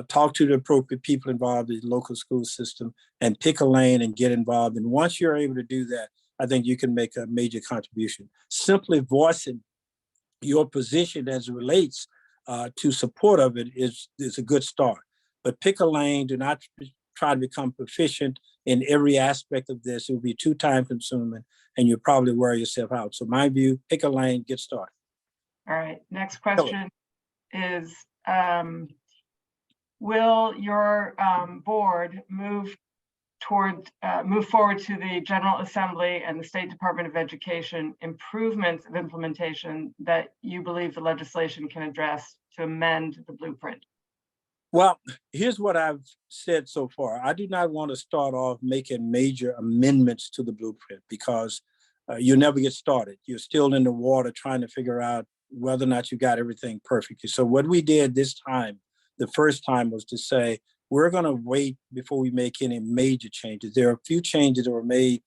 Talk to the appropriate people involved in the local school system and pick a lane and get involved. And once you're able to do that, I think you can make a major contribution. Simply voicing your position as it relates to support of it is a good start. But pick a lane. Do not try to become proficient in every aspect of this. It will be too time consuming and you'll probably wear yourself out. So my view, pick a lane, get started. All right, next question is, will your board move forward to the General Assembly and the State Department of Education improvements of implementation that you believe the legislation can address to amend the blueprint? Well, here's what I've said so far. I do not want to start off making major amendments to the blueprint, because you'll never get started. You're still in the water trying to figure out whether or not you got everything perfectly. So what we did this time, the first time, was to say, we're going to wait before we make any major changes. There are a few changes that were made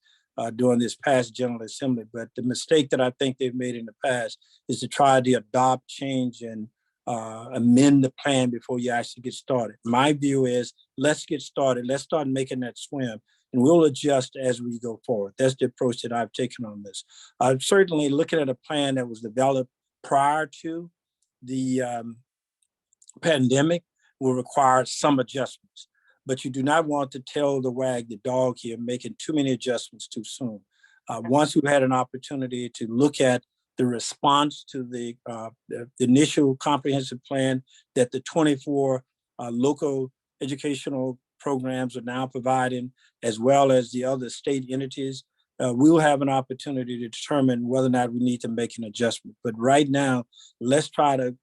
during this past General Assembly, but the mistake that I think they've made in the past is to try to adopt, change, and amend the plan before you actually get started. My view is, let's get started. Let's start making that swim, and we'll adjust as we go forward. That's the approach that I've taken on this. I'm certainly looking at a plan that was developed prior to the pandemic will require some adjustments, but you do not want to tell the wag the dog here, making too many adjustments too soon. Once we've had an opportunity to look at the response to the initial comprehensive plan that the 24 local educational programs are now providing, as well as the other state entities, we will have an opportunity to determine whether or not we need to make an adjustment. But right now, let's try to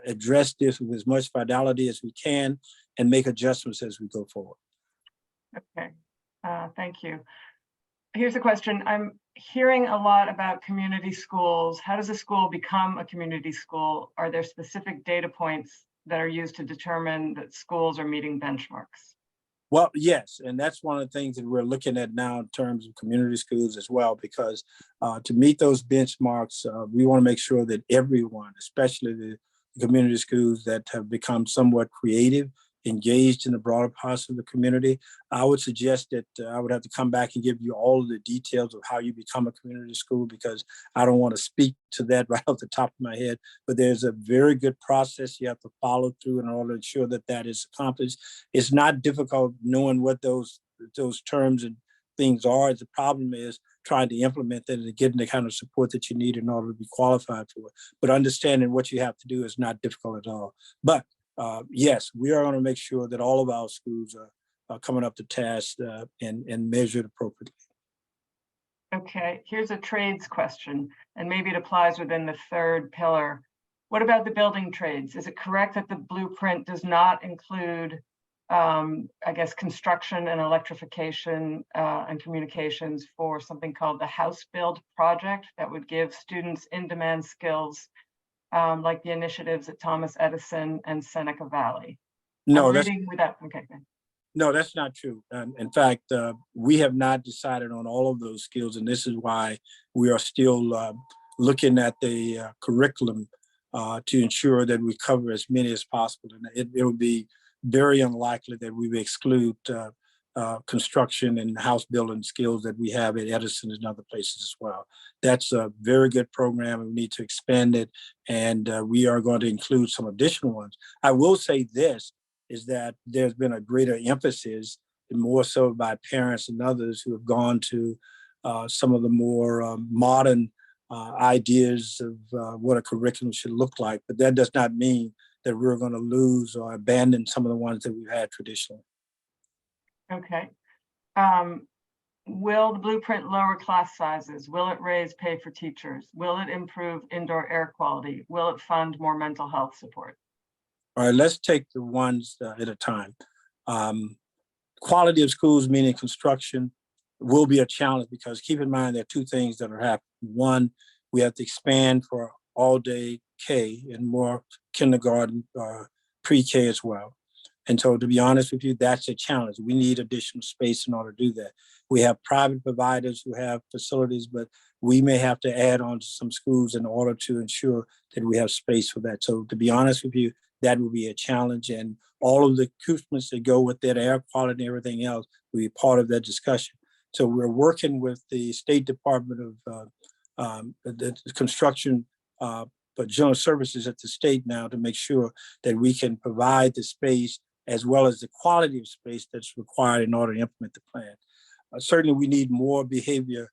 address this with as much fidelity as we can and make adjustments as we go forward. Okay, thank you. Here's a question. I'm hearing a lot about community schools. How does a school become a community school? Are there specific data points that are used to determine that schools are meeting benchmarks? Well, yes, and that's one of the things that we're looking at now in terms of community schools as well, because to meet those benchmarks, we want to make sure that everyone, especially the community schools that have become somewhat creative, engaged in the broader parts of the community, I would suggest that I would have to come back and give you all of the details of how you become a community school, because I don't want to speak to that right off the top of my head. But there's a very good process you have to follow through in order to ensure that that is accomplished. It's not difficult knowing what those terms and things are. The problem is trying to implement that and getting the kind of support that you need in order to be qualified for it. But understanding what you have to do is not difficult at all. But yes, we are going to make sure that all of our schools are coming up to task and measured appropriately. Okay, here's a trades question, and maybe it applies within the third pillar. What about the building trades? Is it correct that the blueprint does not include, I guess, construction and electrification and communications for something called the House Build Project that would give students in-demand skills like the initiatives at Thomas Edison and Seneca Valley? No, I'm that's reading without, okay, good. no, that's not true. In fact, we have not decided on all of those skills, and this is why we are still looking at the curriculum to ensure that we cover as many as possible. And it will be very unlikely that we will exclude construction and house building skills that we have at Edison and other places as well. That's a very good program, and we need to expand it, and we are going to include some additional ones. I will say this, is that there's been a greater emphasis, and more so by parents and others who have gone to some of the more modern ideas of what a curriculum should look like. But that does not mean that we're going to lose or abandon some of the ones that we've had traditionally. Okay. Will the blueprint lower class sizes? Will it raise pay for teachers? Will it improve indoor air quality? Will it fund more mental health support? All right, let's take the ones at a time. Quality of schools, meaning construction, will be a challenge because keep in mind there are two things that are happening. One, we have to expand for all day K and more kindergarten, pre-K as well. And so to be honest with you, that's a challenge. We need additional space in order to do that. We have private providers who have facilities, but we may have to add on to some schools in order to ensure that we have space for that. So to be honest with you, that will be a challenge, and all of the accoutrements that go with that, air quality and everything else, will be part of that discussion. So we're working with the State Department of the construction but general services at the state now to make sure that we can provide the space as well as the quality of space that's required in order to implement the plan. Certainly we need more behavior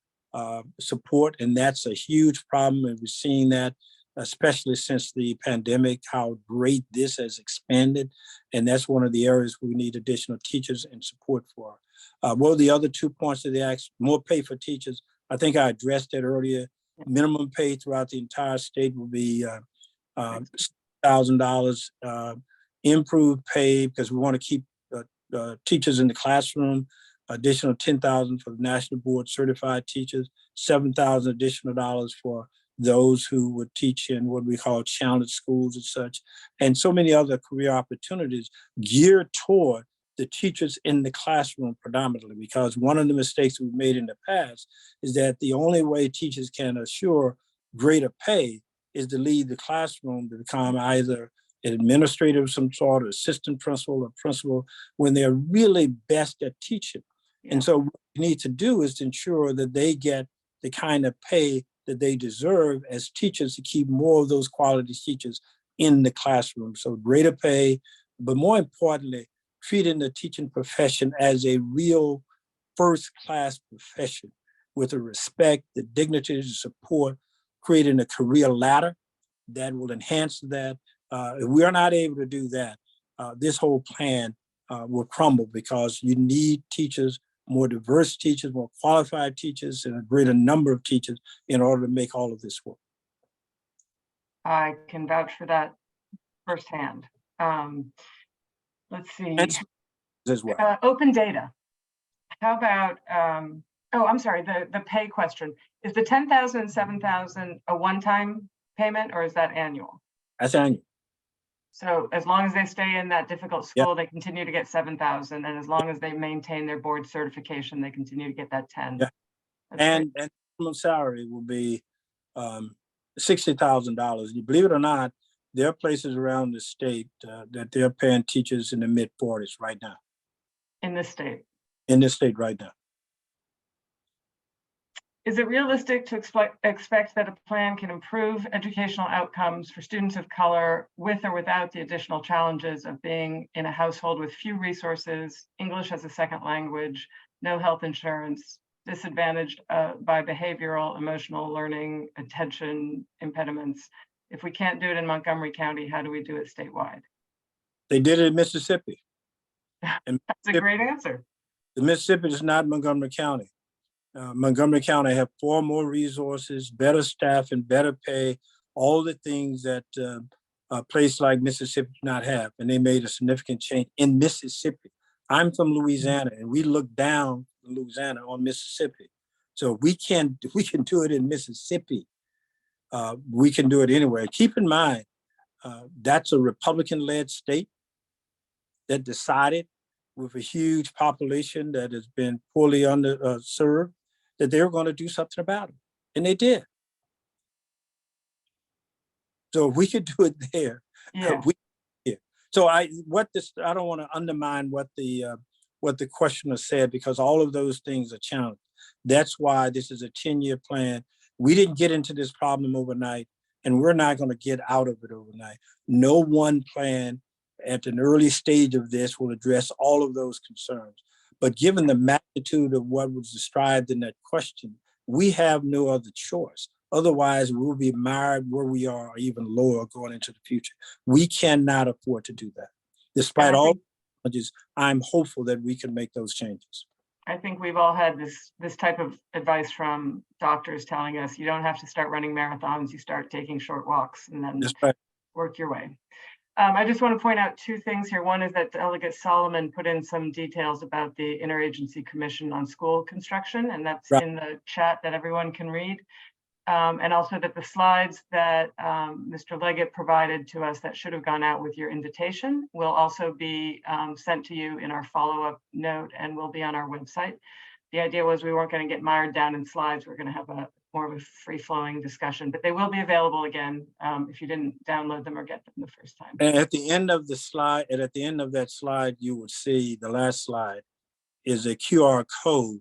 support, and that's a huge problem, and we're seeing that especially since the pandemic, how great this has expanded. And that's one of the areas we need additional teachers and support for. What are the other 2 points that they asked? More pay for teachers. I think I addressed that earlier. Minimum pay throughout the entire state will be $1,000. Improved pay, because we want to keep teachers in the classroom. Additional $10,000 for the National Board Certified Teachers, $7,000 additional dollars for those who would teach in what we call challenge schools and such, and so many other career opportunities geared toward the teachers in the classroom predominantly, because one of the mistakes we've made in the past is that the only way teachers can assure greater pay is to leave the classroom to become either an administrator of some sort, or assistant principal or principal, when they're really best at teaching. And so what we need to do is to ensure that they get the kind of pay that they deserve as teachers to keep more of those quality teachers in the classroom. So greater pay, but more importantly, treating the teaching profession as a real first-class profession with the respect, the dignity, the support, creating a career ladder that will enhance that. If we are not able to do that, this whole plan will crumble, because you need teachers, more diverse teachers, more qualified teachers, and a greater number of teachers in order to make all of this work. I can vouch for that firsthand. Let's see. As well. Open data. How about, oh, I'm sorry, the pay question. Is the $10,000 and $7,000 a one-time payment, or is that annual? That's annual. So as long as they stay in that difficult school, they continue to get 7,000, and as long as they maintain their board certification, they continue to get that 10. Yeah. And minimum salary will be $60,000. You believe it or not, there are places around the state that they're paying teachers in the mid-40s right now. In this state? In this state right now. Is it realistic to expect that a plan can improve educational outcomes for students of color with or without the additional challenges of being in a household with few resources, English as a second language, no health insurance, disadvantaged by behavioral, emotional learning, attention impediments? If we can't do it in Montgomery County, how do we do it statewide? They did it in Mississippi. And that's a great answer. The Mississippi is not Montgomery County. Montgomery County have far more resources, better staff, and better pay, all the things that a place like Mississippi does not have. And they made a significant change in Mississippi. I'm from Louisiana, and we look down in Louisiana on Mississippi. So we can do it in Mississippi. We can do it anywhere. Keep in mind, that's a Republican-led state. that decided with a huge population that has been poorly underserved that they were going to do something about it. And they did. So if we could do it there, Yeah. we yeah. So I don't want to undermine what the questioner said, because all of those things are challenged. That's why this is a 10-year plan. We didn't get into this problem overnight, and we're not going to get out of it overnight. No one plan at an early stage of this will address all of those concerns. But given the magnitude of what was described in that question, we have no other choice. Otherwise, we'll be mired where we are, or even lower going into the future. We cannot afford to do that. Despite all challenges, I'm hopeful that we can make those changes. I think we've all had this type of advice from doctors telling us you don't have to start running marathons, you start taking short walks and then work your way. I just want to point out two things here. One is that Delegate Solomon put in some details about the Interagency Commission on School Construction, and that's in the chat that everyone can read. And also that the slides that Mr. Leggett provided to us that should have gone out with your invitation will also be sent to you in our follow-up note and will be on our website. The idea was we weren't going to get mired down in slides. We're going to have more of a free-flowing discussion, but they will be available again if you didn't download them or get them the first time. And at the end of the slide, and at the end of that slide, you would see the last slide is a QR code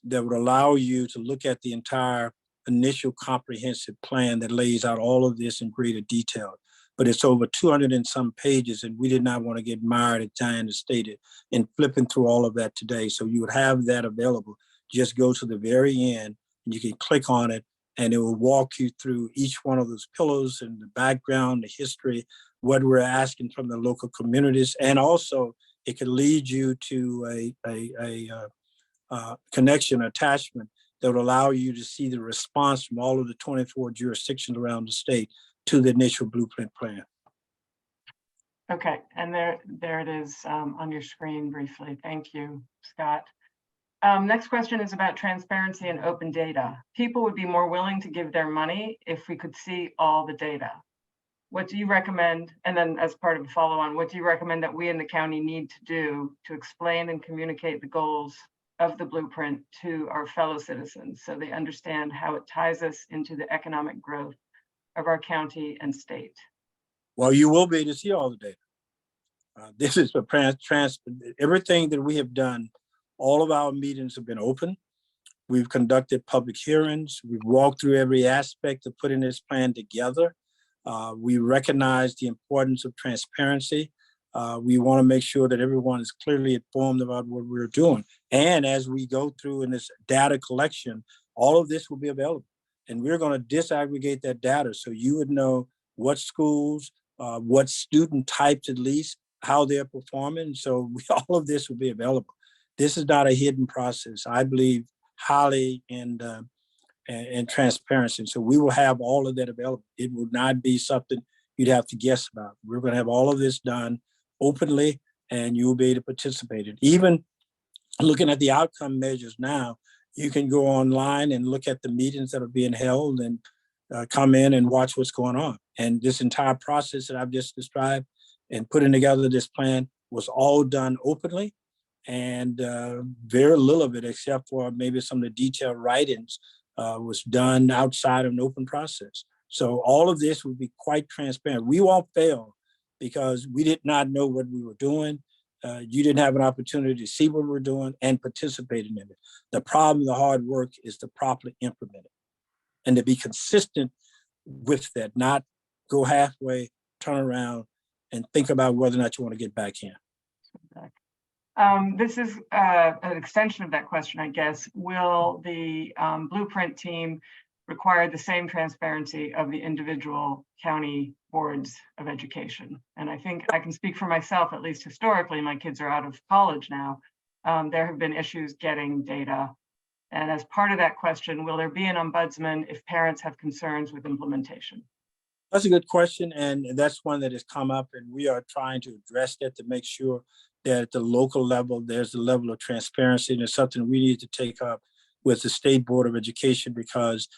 that would allow you to look at the entire initial comprehensive plan that lays out all of this in greater detail. But it's over 200 and some pages, and we did not want to get mired, as Diana stated, in flipping through all of that today. So you would have that available. Just go to the very end, and you can click on it, and it will walk you through each one of those pillars and the background, the history, what we're asking from the local communities. And also, it could lead you to a connection, attachment that would allow you to see the response from all of the 24 jurisdictions around the state to the initial blueprint plan. Okay, and there it is on your screen briefly. Thank you, Scott. Next question is about transparency and open data. People would be more willing to give their money if we could see all the data. What do you recommend? And then as part of the follow-on, what do you recommend that we in the county need to do to explain and communicate the goals of the blueprint to our fellow citizens so they understand how it ties us into the economic growth of our county and state? Well, you will be able to see all the data. This is for everything that we have done. All of our meetings have been open. We've conducted public hearings. We've walked through every aspect of putting this plan together. We recognize the importance of transparency. We want to make sure that everyone is clearly informed about what we're doing. And as we go through in this data collection, all of this will be available. And we're going to disaggregate that data so you would know what schools, what student types at least, how they're performing. So all of this will be available. This is not a hidden process. I believe highly in transparency. So we will have all of that available. It will not be something you'd have to guess about. We're going to have all of this done openly, and you'll be able to participate in. Even looking at the outcome measures now, you can go online and look at the meetings that are being held and come in and watch what's going on. And this entire process that I've just described and putting together this plan was all done openly, and very little of it, except for maybe some of the detailed writings, was done outside of an open process. So all of this will be quite transparent. We won't fail because we did not know what we were doing. You didn't have an opportunity to see what we're doing and participating in it. The problem, the hard work is to properly implement it and to be consistent with that, not go halfway, turn around, and think about whether or not you want to get back in. This is an extension of that question, I guess. Will the blueprint team require the same transparency of the individual county boards of education? And I think I can speak for myself, at least historically, my kids are out of college now. There have been issues getting data. And as part of that question, will there be an ombudsman if parents have concerns with implementation? That's a good question. And that's one that has come up, and we are trying to address that to make sure that at the local level, there's a level of transparency, and it's something we need to take up with the State Board of Education, because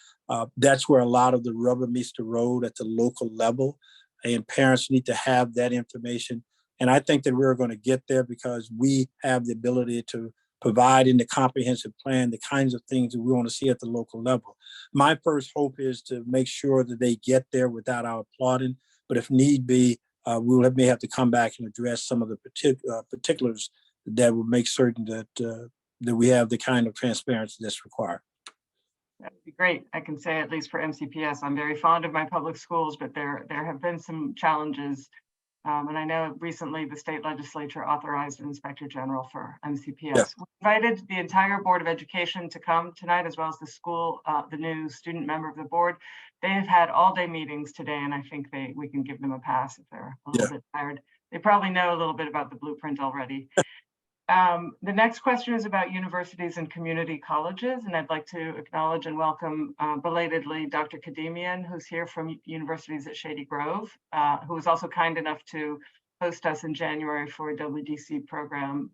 that's where a lot of the rubber meets the road at the local level, and parents need to have that information. And I think that we're going to get there because we have the ability to provide in the comprehensive plan the kinds of things that we want to see at the local level. My first hope is to make sure that they get there without our applauding, but if need be, may have to come back and address some of the particulars that will make certain that we have the kind of transparency that's required. That would be great. I can say, at least for MCPS, I'm very fond of my public schools, but there have been some challenges. And I know recently the state legislature authorized an inspector general for MCPS. Yeah. We invited the entire Board of Education to come tonight, as well as the school, the new student member of the board. They have had all-day meetings today, and I think we can give them a pass if they're a little bit tired. They probably know a little bit about the blueprint already. The next question is about universities and community colleges, and I'd like to acknowledge and welcome belatedly Dr. Kademian, who's here from Universities at Shady Grove, who was also kind enough to host us in January for a WDC program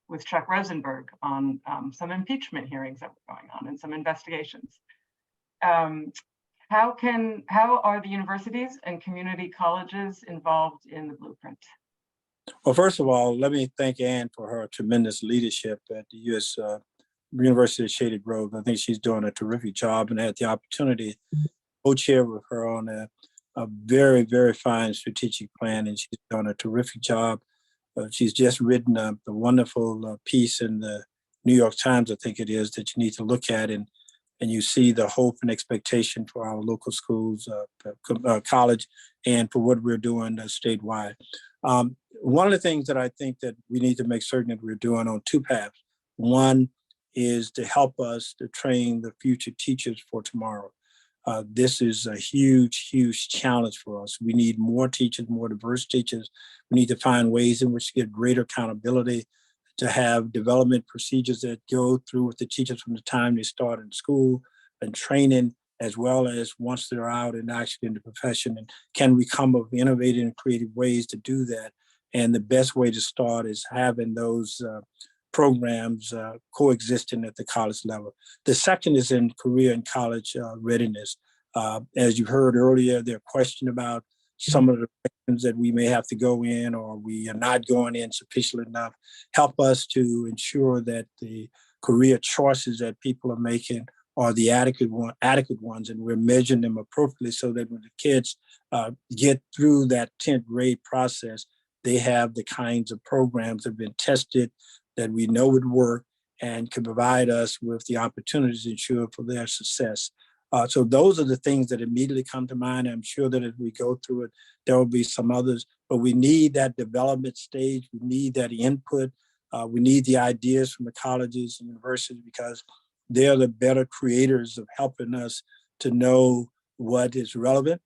with Chuck Rosenberg on some impeachment hearings that were going on and some investigations. How are the universities and community colleges involved in the blueprint? Well, first of all, let me thank Ann for her tremendous leadership at the U.S. University of Shady Grove. I think she's doing a terrific job, and I had the opportunity to co-chair with her on a very, very fine strategic plan, and she's done a terrific job. She's just written a wonderful piece in the New York Times, I think it is, that you need to look at, and you see the hope and expectation for our local schools, college, and for what we're doing statewide. One of the things that I think that we need to make certain that we're doing on two paths. One is to help us to train the future teachers for tomorrow. This is a huge, huge challenge for us. We need more teachers, more diverse teachers. We need to find ways in which to get greater accountability, to have development procedures that go through with the teachers from the time they start in school and training, as well as once they're out and actually in the profession. And can we come up with innovative and creative ways to do that? And the best way to start is having those programs coexisting at the college level. The second is in career and college readiness. As you heard earlier, there are questions about some of the directions that we may have to go in, or we are not going in sufficiently enough. Help us to ensure that the career choices that people are making are the adequate ones, and we're measuring them appropriately so that when the kids get through that 10th grade process, they have the kinds of programs that have been tested that we know would work and can provide us with the opportunities to ensure for their success. So those are the things that immediately come to mind. I'm sure that as we go through it, there will be some others, but we need that development stage. We need that input. We need the ideas from the colleges and universities, because they're the better creators of helping us to know what is relevant,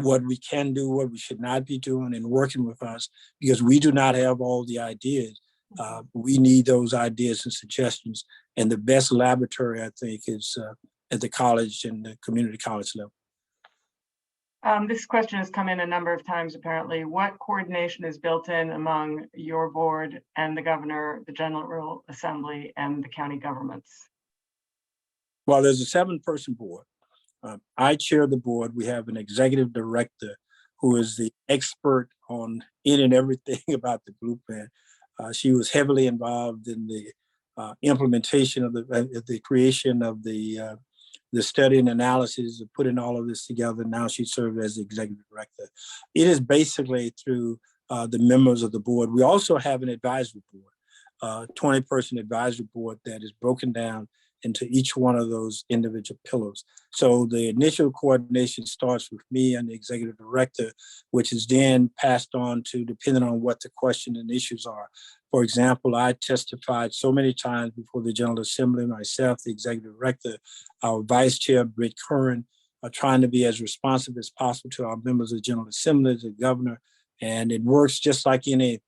what we can do, what we should not be doing, and working with us, because we do not have all the ideas. We need those ideas and suggestions. And the best laboratory, I think, is at the college and the community college level. This question has come in a number of times, apparently. What coordination is built in among your board and the governor, the General Assembly, and the county governments? Well, there's a 7-person board. I chair the board. We have an executive director who is the expert on in and everything about the blueprint. She was heavily involved in the implementation of the creation of the study and analysis of putting all of this together. Now she serves as the executive director. It is basically through the members of the board. We also have an advisory board, 20-person advisory board that is broken down into each one of those individual pillars. So the initial coordination starts with me and the executive director, which is then passed on to, depending on what the question and issues are. For example, I testified so many times before the General Assembly, myself, the executive director, our vice chair, Britt Curran, are trying to be as responsive as possible to our members of the General Assembly, the governor, and it works just like any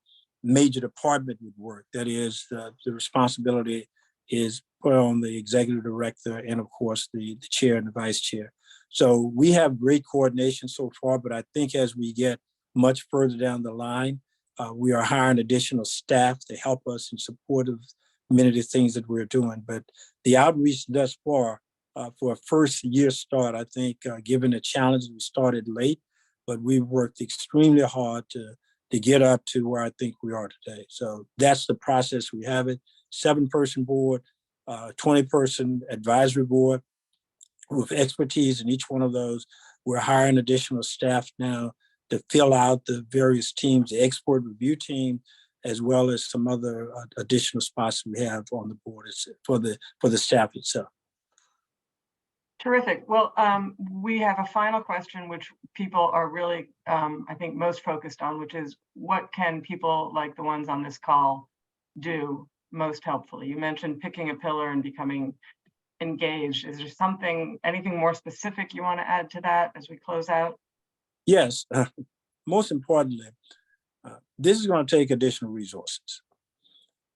major department would work. That is, the responsibility is put on the executive director and, of course, the chair and the vice chair. So we have great coordination so far, but I think as we get much further down the line, we are hiring additional staff to help us in support of many of the things that we're doing. But the outreach thus far, for a first year start, I think, given the challenges, we started late, but we worked extremely hard to to get up to where I think we are today. So that's the process we have it. 7-person board, 20-person advisory board with expertise in each one of those. We're hiring additional staff now to fill out the various teams, the export review team, as well as some other additional spots we have on the board for the staff itself. Terrific. Well, we have a final question, which people are really, I think, most focused on, which is what can people like the ones on this call do most helpfully? You mentioned picking a pillar and becoming engaged. Is there anything more specific you want to add to that as we close out? Yes, most importantly, this is going to take additional resources.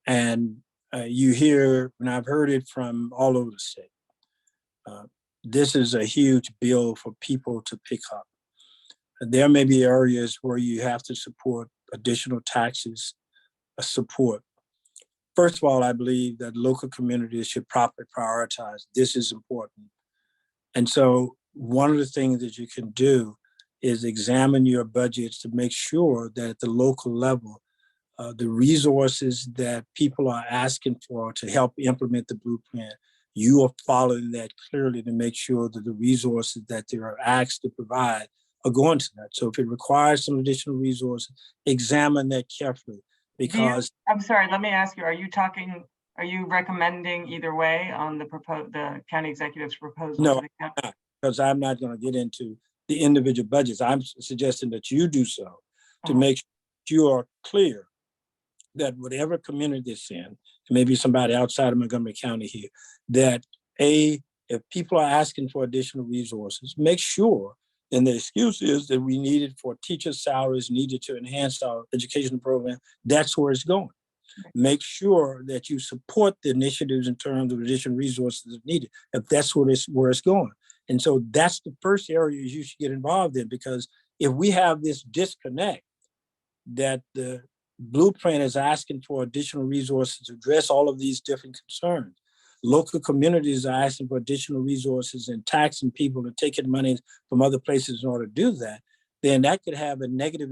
And you hear, and I've heard it from all over the state, this is a huge bill for people to pick up. There may be areas where you have to support additional taxes, support. First of all, I believe that local communities should properly prioritize. This is important. And so one of the things that you can do is examine your budgets to make sure that at the local level, the resources that people are asking for to help implement the blueprint, you are following that clearly to make sure that the resources that they are asked to provide are going to that. So if it requires some additional resources, examine that carefully. Because I'm sorry, let me ask you, are you recommending either way on the county executive's proposal? No, because I'm not going to get into the individual budgets. I'm suggesting that you do so to make sure you are clear that whatever community it's in, maybe somebody outside of Montgomery County here, that if people are asking for additional resources, make sure, and the excuse is that we need it for teacher salaries, needed to enhance our educational program, that's where it's going. Make sure that you support the initiatives in terms of additional resources needed, if that's where it's going. And so that's the first area you should get involved in, because if we have this disconnect that the blueprint is asking for additional resources to address all of these different concerns, local communities are asking for additional resources and taxing people and taking money from other places in order to do that, then that could have a negative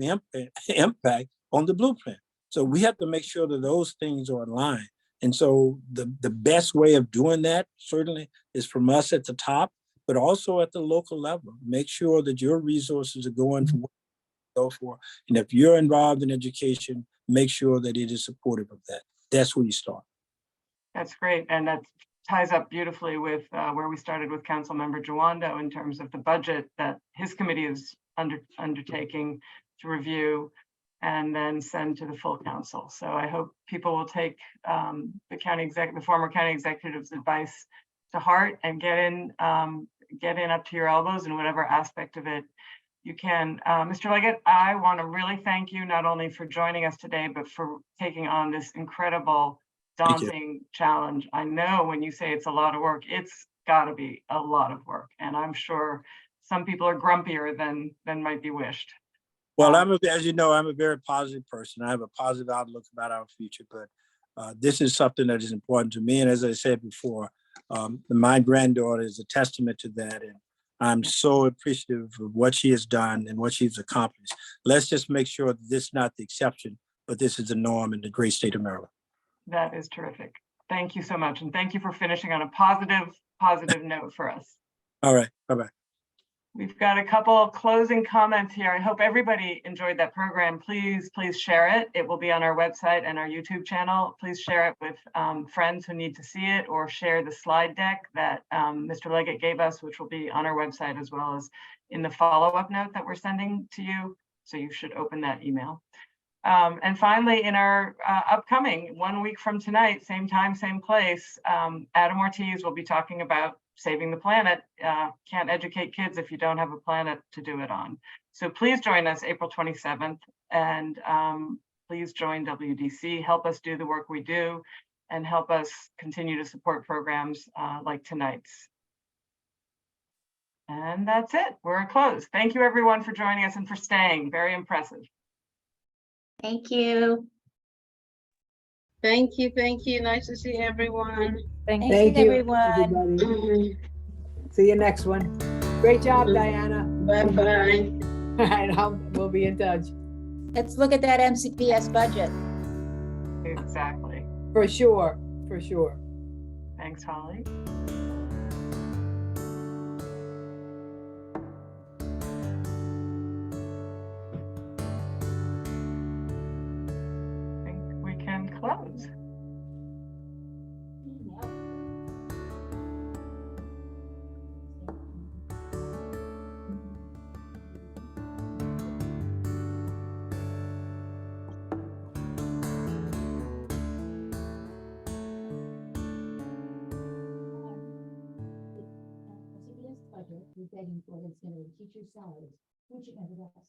impact on the blueprint. So we have to make sure that those things are in line. And so the best way of doing that certainly is from us at the top, but also at the local level. Make sure that your resources are going for what you go for. And if you're involved in education, make sure that it is supportive of that. That's where you start. That's great. And that ties up beautifully with where we started with Councilmember Jawando in terms of the budget that his committee is undertaking to review and then send to the full council. So I hope people will take the former county executive's advice to heart and get in up to your elbows in whatever aspect of it you can. Mr. Leggett, I want to really thank you not only for joining us today, but for taking on this incredible, daunting challenge. I know when you say it's a lot of work, it's got to be a lot of work. And I'm sure some people are grumpier than might be wished. Well, as you know, I'm a very positive person. I have a positive outlook about our future, but this is something that is important to me. And as I said before, my granddaughter is a testament to that. And I'm so appreciative of what she has done and what she's accomplished. Let's just make sure that this is not the exception, but this is the norm in the great state of Maryland. That is terrific. Thank you so much. And thank you for finishing on a positive note for us. All right. Bye-bye. We've got a couple closing comments here. I hope everybody enjoyed that program. Please share it. It will be on our website and our YouTube channel. Please share it with friends who need to see it, or share the slide deck that Mr. Leggett gave us, which will be on our website as well as in the follow-up note that we're sending to you. So you should open that email. And finally, in our upcoming 1 week from tonight, same time, same place, Adam Ortiz will be talking about saving the planet. Can't educate kids if you don't have a planet to do it on. So please join us April 27th, and please join WDC. Help us do the work we do and help us continue to support programs like tonight's. And that's it. We're closed. Thank you, everyone, for joining us and for staying. Very impressive. Thank you. Thank you. Nice to see everyone. Thank you, everyone. everybody. See you next one. Great job, Diana. Bye-bye. All right, we'll be in touch. Let's look at that MCPS budget. Exactly. For sure, for sure. Thanks, Holly. I think we can close. CPS budget, we're begging for is going to teacher salaries, which it never does.